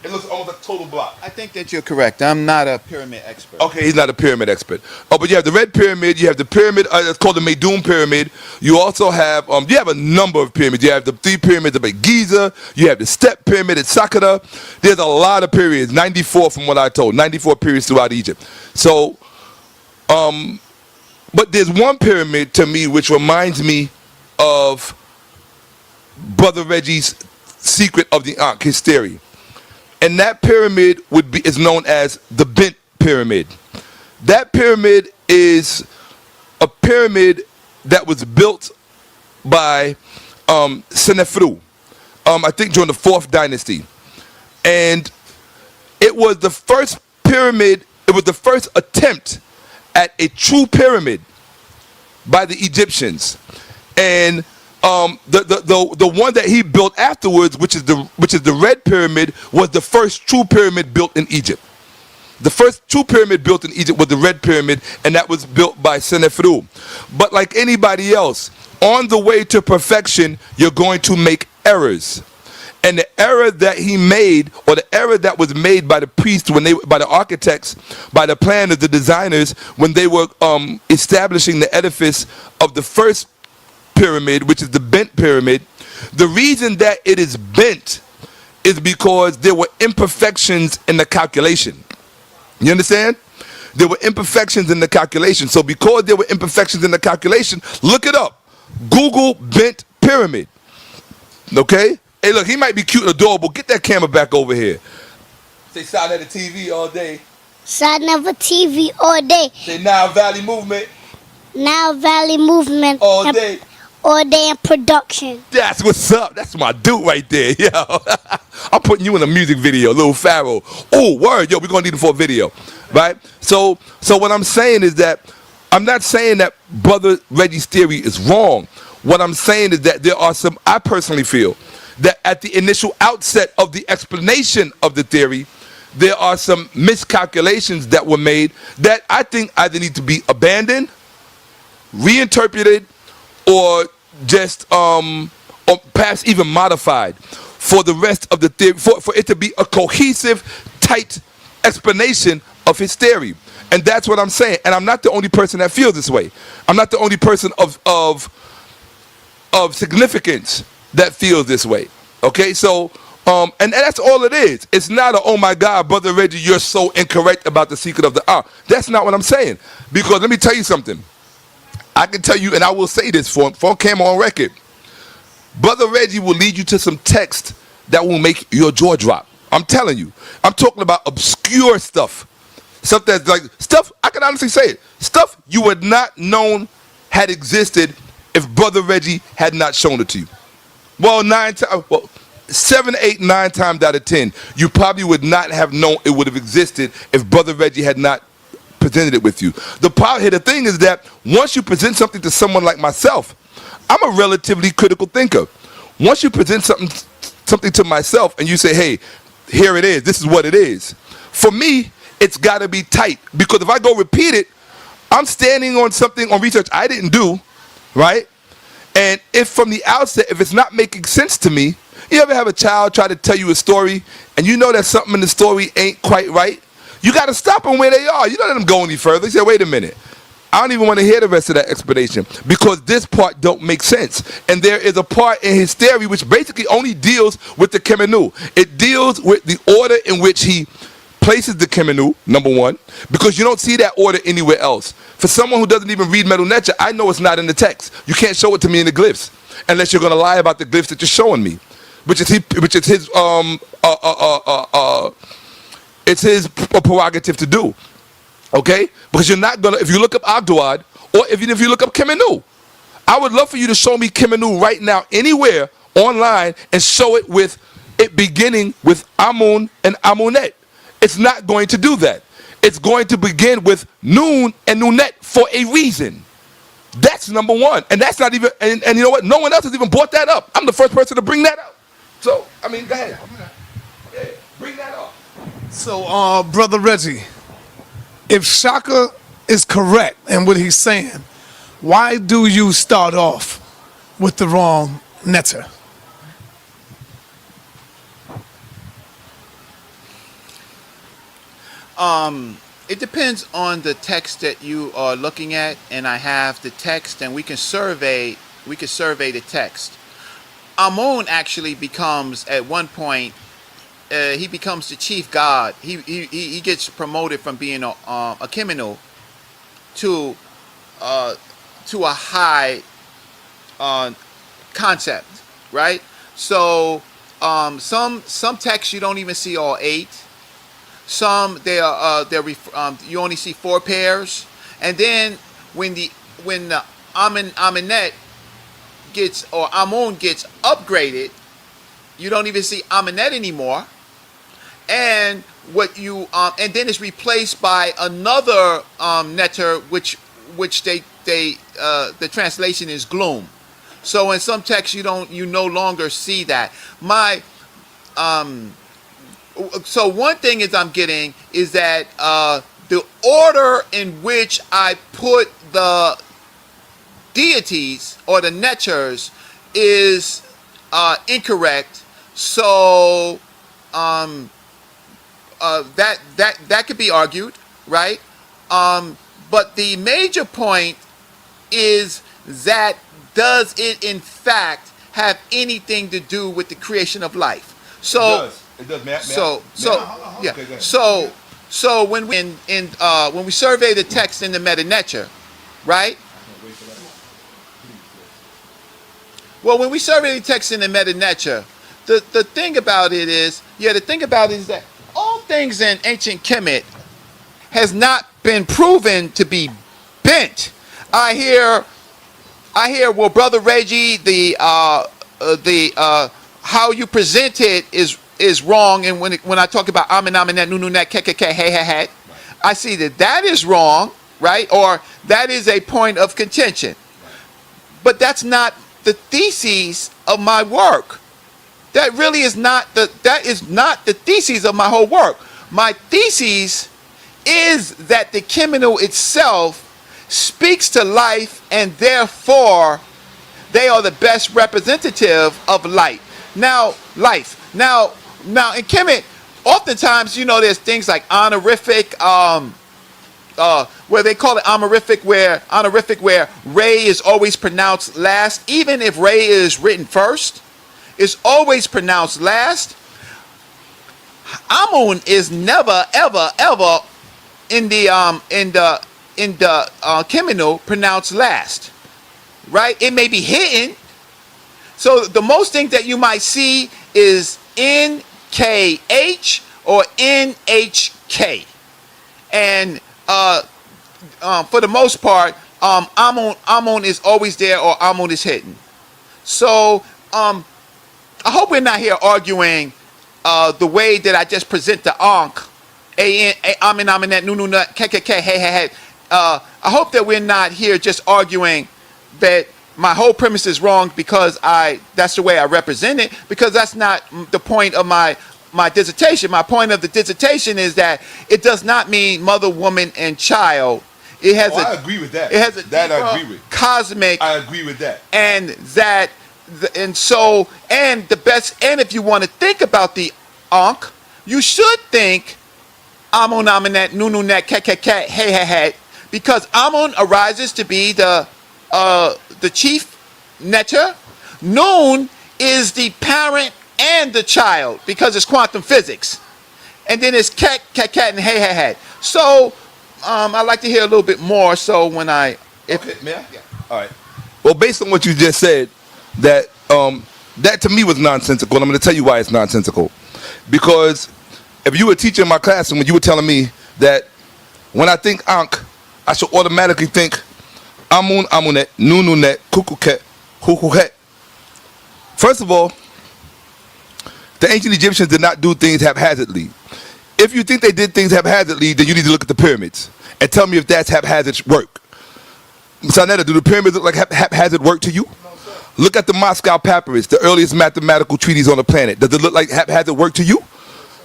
It looks almost like a total block. I think that you're correct. I'm not a pyramid expert. Okay, he's not a pyramid expert. Oh, but you have the Red Pyramid. You have the pyramid. It's called the Meidun Pyramid. You also have you have a number of pyramids. You have the 3 pyramids of Giza. You have the Step Pyramid at Shakka. There's a lot of pyramids. 94 from what I told. 94 pyramids throughout Egypt. So, but there's one pyramid to me which reminds me of Brother Reggie's secret of the Ankh, his theory. And that pyramid is known as the Bent Pyramid. That pyramid is a pyramid that was built by sa.neter, I think during the 4th dynasty. And it was the first pyramid, it was the first attempt at a true pyramid by the Egyptians. And the one that he built afterwards, which is the Red Pyramid, was the first true pyramid built in Egypt. The first true pyramid built in Egypt was the Red Pyramid, and that was built by sa.neter. But like anybody else, on the way to perfection, you're going to make errors. And the error that he made, or the error that was made by the priests, by the architects, by the planners, the designers, when they were establishing the edifice of the first pyramid, which is the Bent Pyramid, the reason that it is bent is because there were imperfections in the calculation. You understand? There were imperfections in the calculation. So because there were imperfections in the calculation, look it up. Google Bent Pyramid. Okay? Hey, look, he might be cute and adorable. Get that camera back over here. Say sa.neter TV all day. sa.neter TV all day. Say Nile Valley Movement. Nile Valley Movement. All day. All day in production. That's what's up. That's my dude right there, yo. I'm putting you in a music video, Lil Pharaoh. Oh, word, yo, we're gonna need him for a video. right? So what I'm saying is that I'm not saying that Brother Reggie's theory is wrong. What I'm saying is that there are some, I personally feel, that at the initial outset of the explanation of the theory, there are some miscalculations that were made that I think either need to be abandoned, reinterpreted, or just or perhaps even modified for the rest of the theory, for it to be a cohesive, tight explanation of his theory. And that's what I'm saying. And I'm not the only person that feels this way. I'm not the only person of significance that feels this way. Okay, so and that's all it is. It's not a, oh my God, Brother Reggie, you're so incorrect about the secret of the art. That's not what I'm saying. Because let me tell you something. I can tell you, and I will say this for camera on record. Brother Reggie will lead you to some text that will make your jaw drop. I'm telling you. I'm talking about obscure stuff. Stuff that's like, stuff, I can honestly say it. Stuff you would not known had existed if Brother Reggie had not shown it to you. Well, 7, 8, 9 times out of 10, you probably would not have known it would have existed if Brother Reggie had not presented it with you. The problem here, the thing is that once you present something to someone like myself, I'm a relatively critical thinker. Once you present something to myself and you say, hey, here it is, this is what it is. For me, it's got to be tight, because if I go repeat it, I'm standing on something, on research I didn't do, right? And if from the outset, if it's not making sense to me, you ever have a child try to tell you a story and you know that something in the story ain't quite right? You got to stop them where they are. You don't let them go any further. You say, wait a minute. I don't even want to hear the rest of that explanation because this part don't make sense. And there is a part in his theory which basically only deals with the Kemenu. It deals with the order in which he places the Kemenu, number one, because you don't see that order anywhere else. For someone who doesn't even read sa.neter, I know it's not in the text. You can't show it to me in the glyphs unless you're going to lie about the glyphs that you're showing me, which is his it's his prerogative to do. Okay? Because you're not going to, if you look up Agdawad, or even if you look up Kemenu, I would love for you to show me Kemenu right now anywhere online and show it with it beginning with Amun and Amunet. It's not going to do that. It's going to begin with Nun and Nunet for a reason. That's number one. And that's not even, and you know what? No one else has even brought that up. I'm the first person to bring that up. So, I mean, go ahead. Yeah, bring that up. So, Brother Reggie, if Shakka is correct in what he's saying, why do you start off with the wrong neter? It depends on the text that you are looking at, and I have the text, and we can survey the text. Amun actually becomes, at one point, he becomes the chief god. He gets promoted from being a Kemenu to a high concept, right? So some texts you don't even see all 8. Some you only see 4 pairs, and then when the Amenet gets, or Amun gets upgraded, you don't even see Amenet anymore, and and then it's replaced by another neter, which the translation is gloom. So in some texts you no longer see that. So one thing I'm getting is that the order in which I put the deities or the neters is incorrect. So that could be argued, right? But the major point is that does it in fact have anything to do with the creation of life? So It does. So when we survey the text in the sa.neter, right? Well, when we survey the text in the sa.neter, the thing about it is, that all things in ancient Kemet has not been proven to be bent. I hear, well, Brother Reggie, the how you present it is wrong, and when I talk about Amen, Amenet, Nununet, Kekeke, Hey, I see that that is wrong, right? Or that is a point of contention. But that's not the thesis of my work. That really is not the thesis of my whole work. My thesis is that the Kemenu itself speaks to life, and therefore they are the best representative of life. Now, in Kemet, oftentimes, there's things like honorific, where they call it honorific, where Ray is always pronounced last, even if Ray is written first, it's always pronounced last. Amun is never, ever, ever in the Kemenu pronounced last, right? It may be hidden. So the most thing that you might see is NKH or NHK, and for the most part, Amun is always there, or Amun is hidden. So I hope we're not here arguing the way that I just present the Ankh, Amin, Aminet, Nunu, KKK, hey. I hope that we're not here just arguing that my whole premise is wrong because that's the way I represent it, because that's not the point of my dissertation. My point of the dissertation is that it does not mean mother, woman, and child. It has I agree with that. It has a that I agree with. Cosmic. I agree with that. And the best, and if you want to think about the Ankh, you should think Amun, Aminet, Nununet, KKK, hey, because Amun arises to be the chief neter. Nun is the parent and the child, because it's quantum physics. And then it's cat, and hey. So I'd like to hear a little bit more. So when okay, may I? Yeah. All right. Well, based on what you just said, that to me was nonsensical. And I'm going to tell you why it's nonsensical. Because if you were a teacher in my classroom and you were telling me that when I think Ankh, I should automatically think Amun, Amunet, Nununet, Kukuket, Hukuhet. First of all, the ancient Egyptians did not do things haphazardly. If you think they did things haphazardly, then you need to look at the pyramids and tell me if that's haphazard work. sa.neter, do the pyramids look like haphazard work to you? Look at the Moscow Papyrus, the earliest mathematical treatise on the planet. Does it look like haphazard work to you?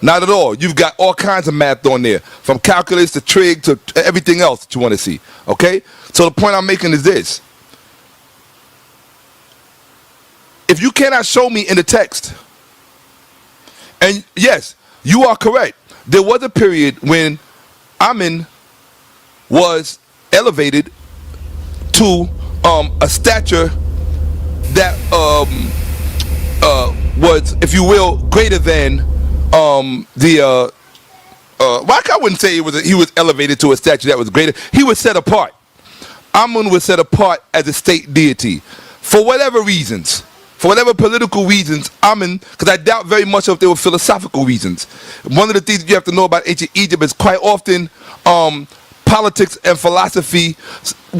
Not at all. You've got all kinds of math on there, from calculus to trig to everything else that you want to see. Okay? So the point I'm making is this. If you cannot show me in the text, and yes, you are correct, there was a period when Amun was elevated to a stature that was, if you will, greater than well, I wouldn't say he was elevated to a stature that was greater. He was set apart. Amun was set apart as a state deity for whatever reasons. For whatever political reasons, Amun, because I doubt very much if there were philosophical reasons. One of the things you have to know about ancient Egypt is quite often politics and philosophy,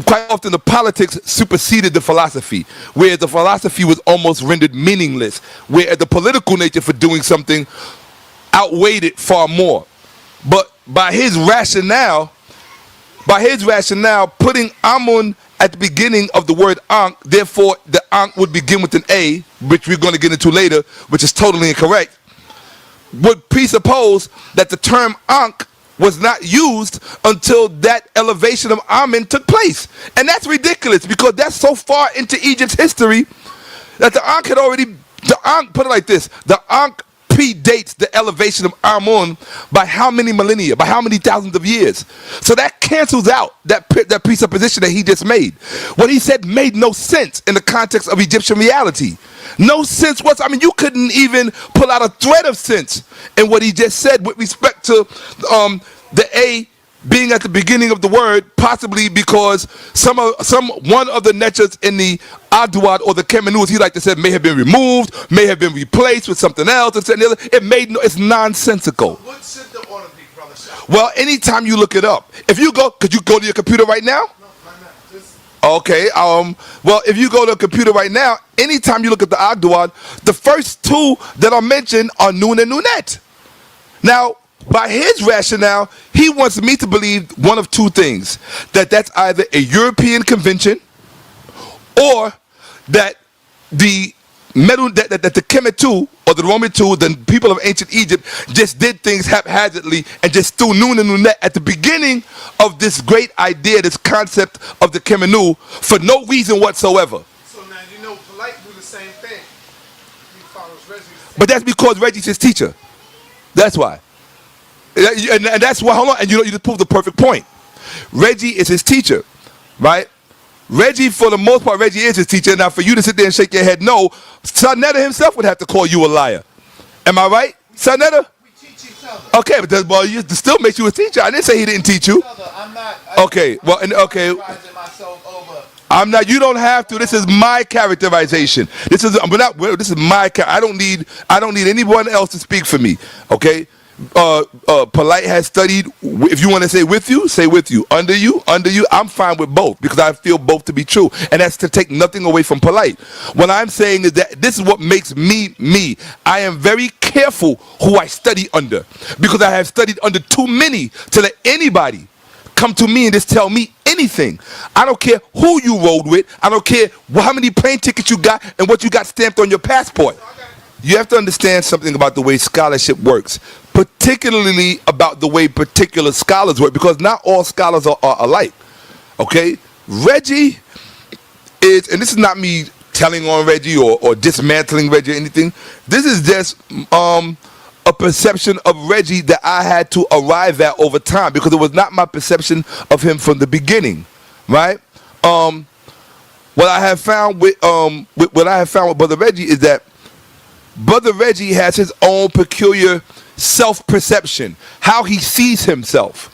quite often the politics superseded the philosophy, where the philosophy was almost rendered meaningless, where the political nature for doing something outweighed it far more. But by his rationale, putting Amun at the beginning of the word Ankh, therefore the Ankh would begin with an A, which we're going to get into later, which is totally incorrect, would presuppose that the term Ankh was not used until that elevation of Amun took place. And that's ridiculous, because that's so far into Egypt's history that the Ankh had already, put it like this, the Ankh predates the elevation of Amun by how many millennia, by how many thousands of years. So that cancels out that presupposition that he just made. What he said made no sense in the context of Egyptian reality. No sense whatsoever. I mean, you couldn't even pull out a thread of sense in what he just said with respect to the A being at the beginning of the word, possibly because one of the neters in the Aduad or the Kemenu, as he like to say, may have been removed, may have been replaced with something else, and the other. It's nonsensical. So what should the order be, Brother Shakka? Well, anytime you look it up, if you go, could you go to your computer right now? No, right now. Okay. Well, if you go to a computer right now, anytime you look at the Aduad, the first two that are mentioned are Nun and Nunet. Now, by his rationale, he wants me to believe one of two things: that that's either a European convention, or that the metal that the Kemetu or the Roman II, the people of ancient Egypt, just did things haphazardly and just threw Nun and Nunet at the beginning of this great idea, this concept of the Kemenu, for no reason whatsoever. So now you know Polite do the same thing. He follows Reggie's. But that's because Reggie's his teacher. That's why. And that's why, hold on, and you just proved the perfect point. Reggie is his teacher, right? Reggie, for the most part, Reggie is his teacher. Now, for you to sit there and shake your head no, sa.neter himself would have to call you a liar. Am I right, sa.neter? We teach each other. Okay, but it still makes you a teacher. I didn't say he didn't teach you. I'm not. Okay, well, okay. Myself over. I'm not. You don't have to. This is my characterization. This is. This is my. I don't need anyone else to speak for me. Okay. Polite has studied. If you want to say with you, say with you. Under you. I'm fine with both because I feel both to be true, and that's to take nothing away from Polite. What I'm saying is that this is what makes me me. I am very careful who I study under because I have studied under too many to let anybody come to me and just tell me anything. I don't care who you rode with. I don't care how many plane tickets you got and what you got stamped on your passport. You have to understand something about the way scholarship works, particularly about the way particular scholars work, because not all scholars are alike. Okay? Reggie is, and this is not me telling on Reggie or dismantling Reggie or anything. This is just a perception of Reggie that I had to arrive at over time because it was not my perception of him from the beginning, right? What I have found with Brother Reggie is that Brother Reggie has his own peculiar self-perception, how he sees himself.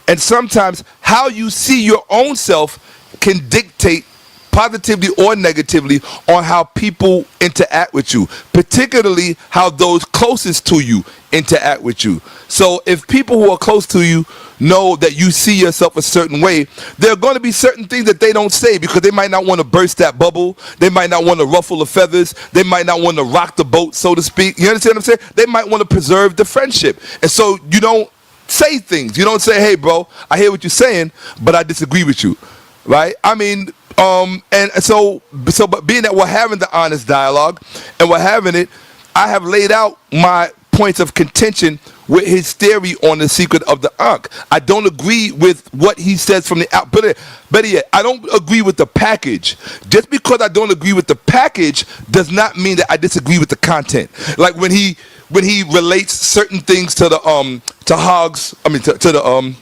And sometimes how you see your own self can dictate positively or negatively on how people interact with you, particularly how those closest to you interact with you. So if people who are close to you know that you see yourself a certain way, there are going to be certain things that they don't say because they might not want to burst that bubble. They might not want to ruffle the feathers. They might not want to rock the boat, so to speak. You understand what I'm saying? They might want to preserve the friendship. And so you don't say things. You don't say, hey, bro, I hear what you're saying, but I disagree with you. Right? I mean, but being that we're having the honest dialogue and we're having it, I have laid out my points of contention with his theory on the secret of the Ankh. I don't agree with what he says from the out. Better yet, I don't agree with the package. Just because I don't agree with the package does not mean that I disagree with the content. Like when he relates certain things to the to Hoggs, I mean to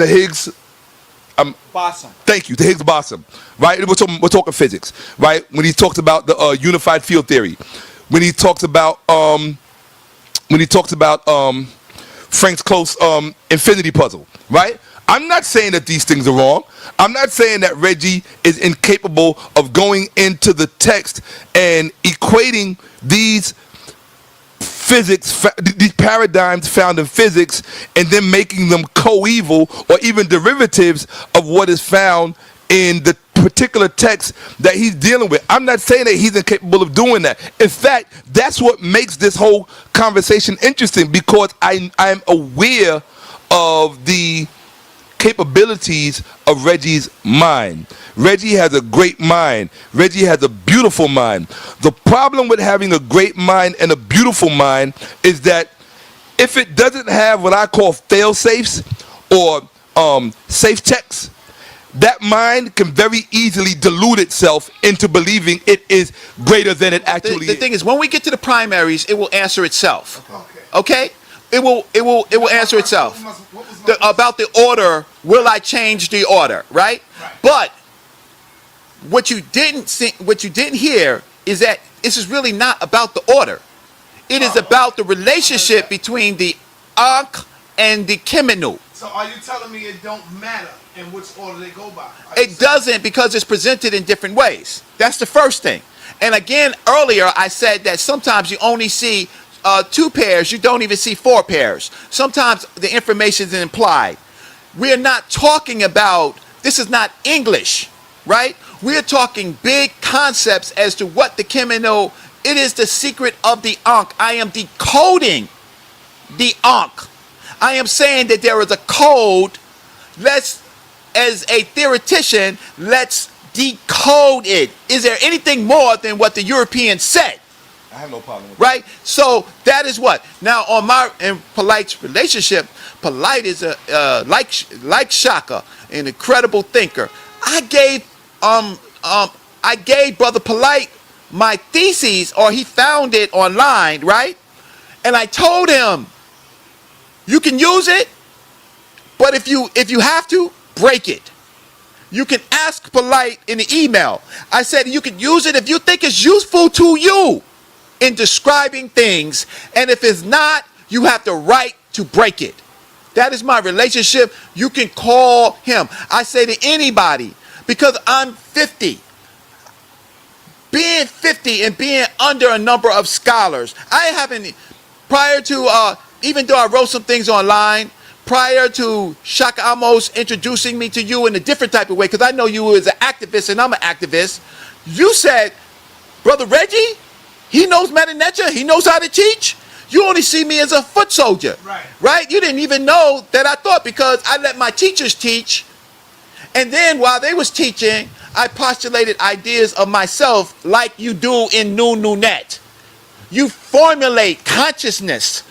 Higgs. Bosom. Thank you, the Higgs boson, right? We're talking physics, right? When he talks about the unified field theory, when he talks about Frank's close infinity puzzle, right? I'm not saying that these things are wrong. I'm not saying that Reggie is incapable of going into the text and equating these physics, these paradigms found in physics, and then making them coeval or even derivatives of what is found in the particular text that he's dealing with. I'm not saying that he's incapable of doing that. In fact, that's what makes this whole conversation interesting, because I'm aware of the capabilities of Reggie's mind. Reggie has a great mind. Reggie has a beautiful mind. The problem with having a great mind and a beautiful mind is that if it doesn't have what I call fail-safes or safe checks, that mind can very easily delude itself into believing it is greater than it actually is. The thing is, when we get to the primaries, it will answer itself. Okay? It will answer itself. About the order, will I change the order, right? But what you didn't hear is that this is really not about the order. It is about the relationship between the Ankh and the Kemenu. So are you telling me it don't matter in which order they go by? It doesn't, because it's presented in different ways. That's the first thing. And again, earlier I said that sometimes you only see 2 pairs, you don't even see 4 pairs. Sometimes the information is implied. We're not talking about, this is not English, right? We're talking big concepts as to what the Kemenu, it is the secret of the Ankh. I am decoding the Ankh. I am saying that there is a code. Let's, as a theoretician, let's decode it. Is there anything more than what the Europeans said? I have no problem with Right? So that is what. Now, on my and Polite's relationship, Polite is a like Shakka, an incredible thinker. I gave Brother Polite my theses, or he found it online, right? And I told him, you can use it, but if you have to, break it. You can ask Polite in the email. I said you can use it if you think it's useful to you in describing things, and if it's not, you have the right to break it. That is my relationship. You can call him. I say to anybody, because I'm 50, being 50 and being under a number of scholars, I haven't, prior to, even though I wrote some things online, prior to Shakka almost introducing me to you in a different type of way, because I know you as an activist and I'm an activist, you said, Brother Reggie, he knows sa.neter, he knows how to teach. You only see me as a foot soldier, right? You didn't even know that I thought, because I let my teachers teach, and then while they was teaching, I postulated ideas of myself like you do in Net. You formulate consciousness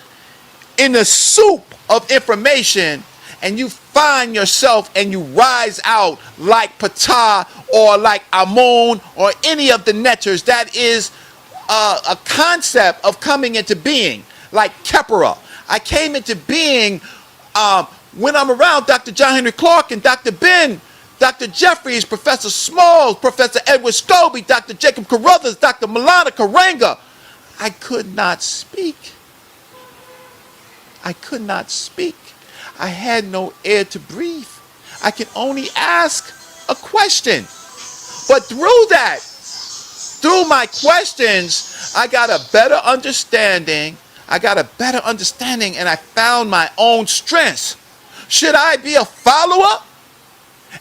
in the soup of information, and you find yourself and you rise out like Ptah or like Amun or any of the neters. That is a concept of coming into being, like Kepera. I came into being when I'm around Dr. John Henry Clark and Dr. Ben, Dr. Jeffries, Professor Smalls, Professor Edward Scobie, Dr. Jacob Carruthers, Dr. Milana Karanga. I could not speak. I could not speak. I had no air to breathe. I can only ask a question. But through that, through my questions, I got a better understanding. And I found my own strengths. Should I be a follower?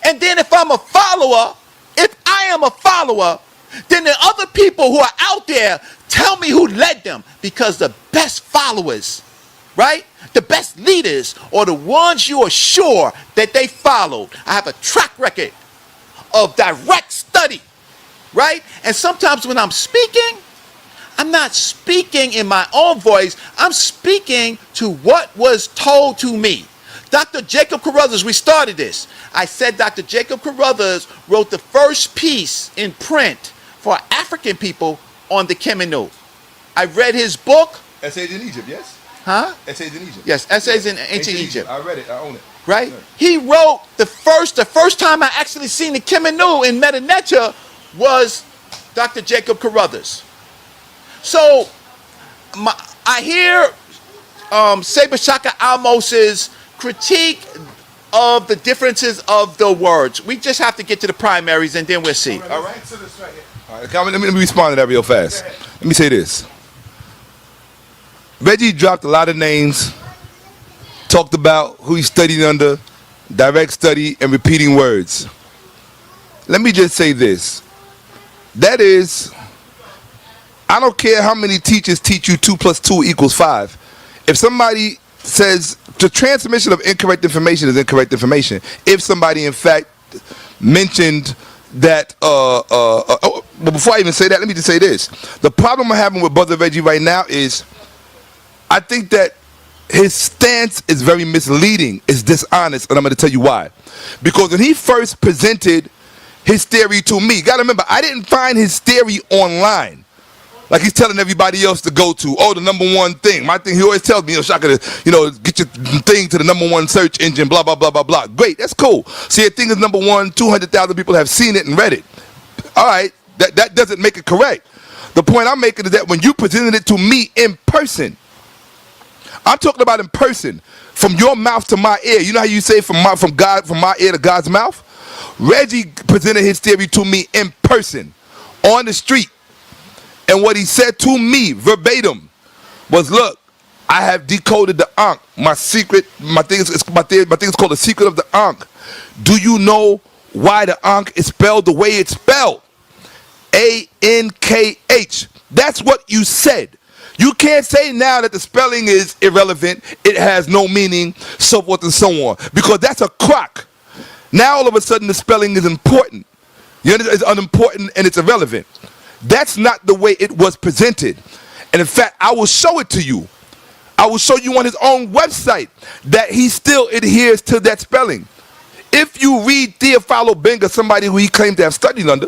And then if I'm a follower, if I am a follower, then the other people who are out there, tell me who led them. Because the best followers, right? The best leaders are the ones you are sure that they followed. I have a track record of direct study, right? And sometimes when I'm speaking, I'm not speaking in my own voice. I'm speaking to what was told to me. Dr. Jacob Carruthers, we started this. I said Dr. Jacob Carruthers wrote the first piece in print for African people on the Kemenu. I read his book. Essays in Egypt, yes? Huh? Essays in Egypt. Yes, Essays in Ancient Egypt. I read it. I own it. Right? He wrote the first time I actually seen the Kemenu in sa.neter was Dr. Jacob Carruthers. So I hear Saber Shakka Almos's critique of the differences of the words. We just have to get to the primaries and then we'll see. All right? All right, let me respond to that real fast. Let me say this. Reggie dropped a lot of names, talked about who he studied under, direct study, and repeating words. Let me just say this. That is, I don't care how many teachers teach you 2 + 2 = 5. If somebody says the transmission of incorrect information is incorrect information, if somebody in fact mentioned that, but before I even say that, let me just say this. The problem I'm having with Brother Reggie right now is I think that his stance is very misleading, it's dishonest, and I'm going to tell you why. Because when he first presented his theory to me, gotta remember, I didn't find his theory online. Like he's telling everybody else to go to, the #1 thing. My thing, he always tells me, Shakka, get your thing to the #1 search engine, blah, blah, blah, blah, blah. Great, that's cool. See, your thing is #1, 200,000 people have seen it and read it. All right, that doesn't make it correct. The point I'm making is that when you presented it to me in person, I'm talking about in person, from your mouth to my ear. You know how you say from my ear to God's mouth? Reggie presented his theory to me in person, on the street. And what he said to me verbatim was, look, I have decoded the Ankh. My thing is called the secret of the Ankh. Do you know why the Ankh is spelled the way it's spelled? A-N-K-H. That's what you said. You can't say now that the spelling is irrelevant, it has no meaning, so forth and so on, because that's a crock. Now all of a sudden the spelling is important. You understand? It's unimportant and it's irrelevant. That's not the way it was presented. And in fact, I will show it to you. I will show you on his own website that he still adheres to that spelling. If you read Theophilo Benga, somebody who he claimed to have studied under,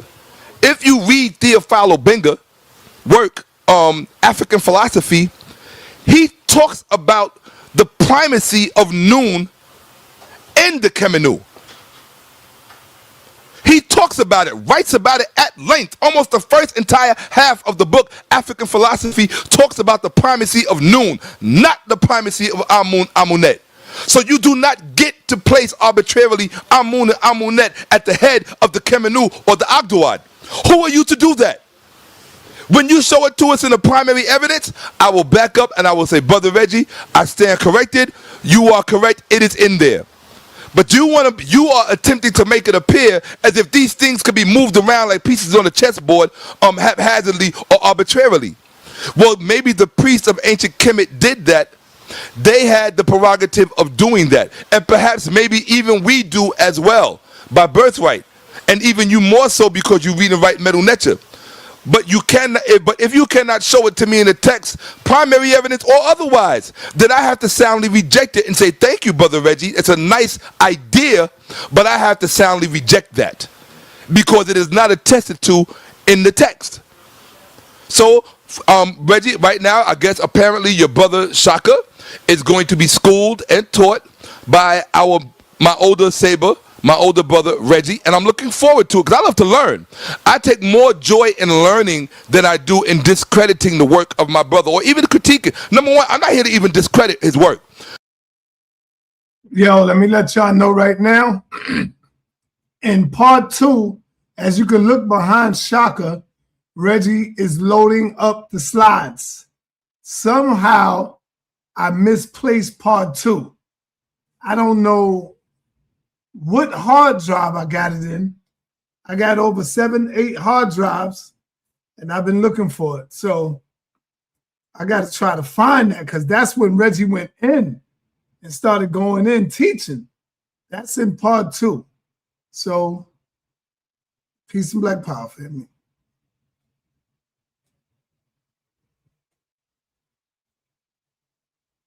if you read Theophilo Benga work, African philosophy, he talks about the primacy of noon in the Kemenu. He talks about it, writes about it at length. Almost the first entire half of the book, African Philosophy, talks about the primacy of noon, not the primacy of Amun, Amunet. So you do not get to place arbitrarily Amun and Amunet at the head of the Kemenu or the Agduad. Who are you to do that? When you show it to us in the primary evidence, I will back up and I will say, Brother Reggie, I stand corrected. You are correct. It is in there. But you are attempting to make it appear as if these things could be moved around like pieces on a chessboard haphazardly or arbitrarily. Well, maybe the priests of ancient Kemet did that. They had the prerogative of doing that. And perhaps maybe even we do as well by birthright. And even you more so because you read and write Medu Neter. But you cannot. But if you cannot show it to me in the text, primary evidence or otherwise, then I have to soundly reject it and say, thank you, Brother Reggie. It's a nice idea, but I have to soundly reject that because it is not attested to in the text. So, Reggie, right now, I guess apparently your brother Shakka is going to be schooled and taught by my older saber, my older brother Reggie, and I'm looking forward to it because I love to learn. I take more joy in learning than I do in discrediting the work of my brother or even critiquing. Number one, I'm not here to even discredit his work. Yo, let me let y'all know right now. In part 2, as you can look behind Shakka, Reggie is loading up the slides. Somehow, I misplaced part 2. I don't know what hard drive I got it in. I got over 7-8 hard drives, and I've been looking for it. So I got to try to find that because that's when Reggie went in and started going in teaching. That's in part 2. So peace and black power, family.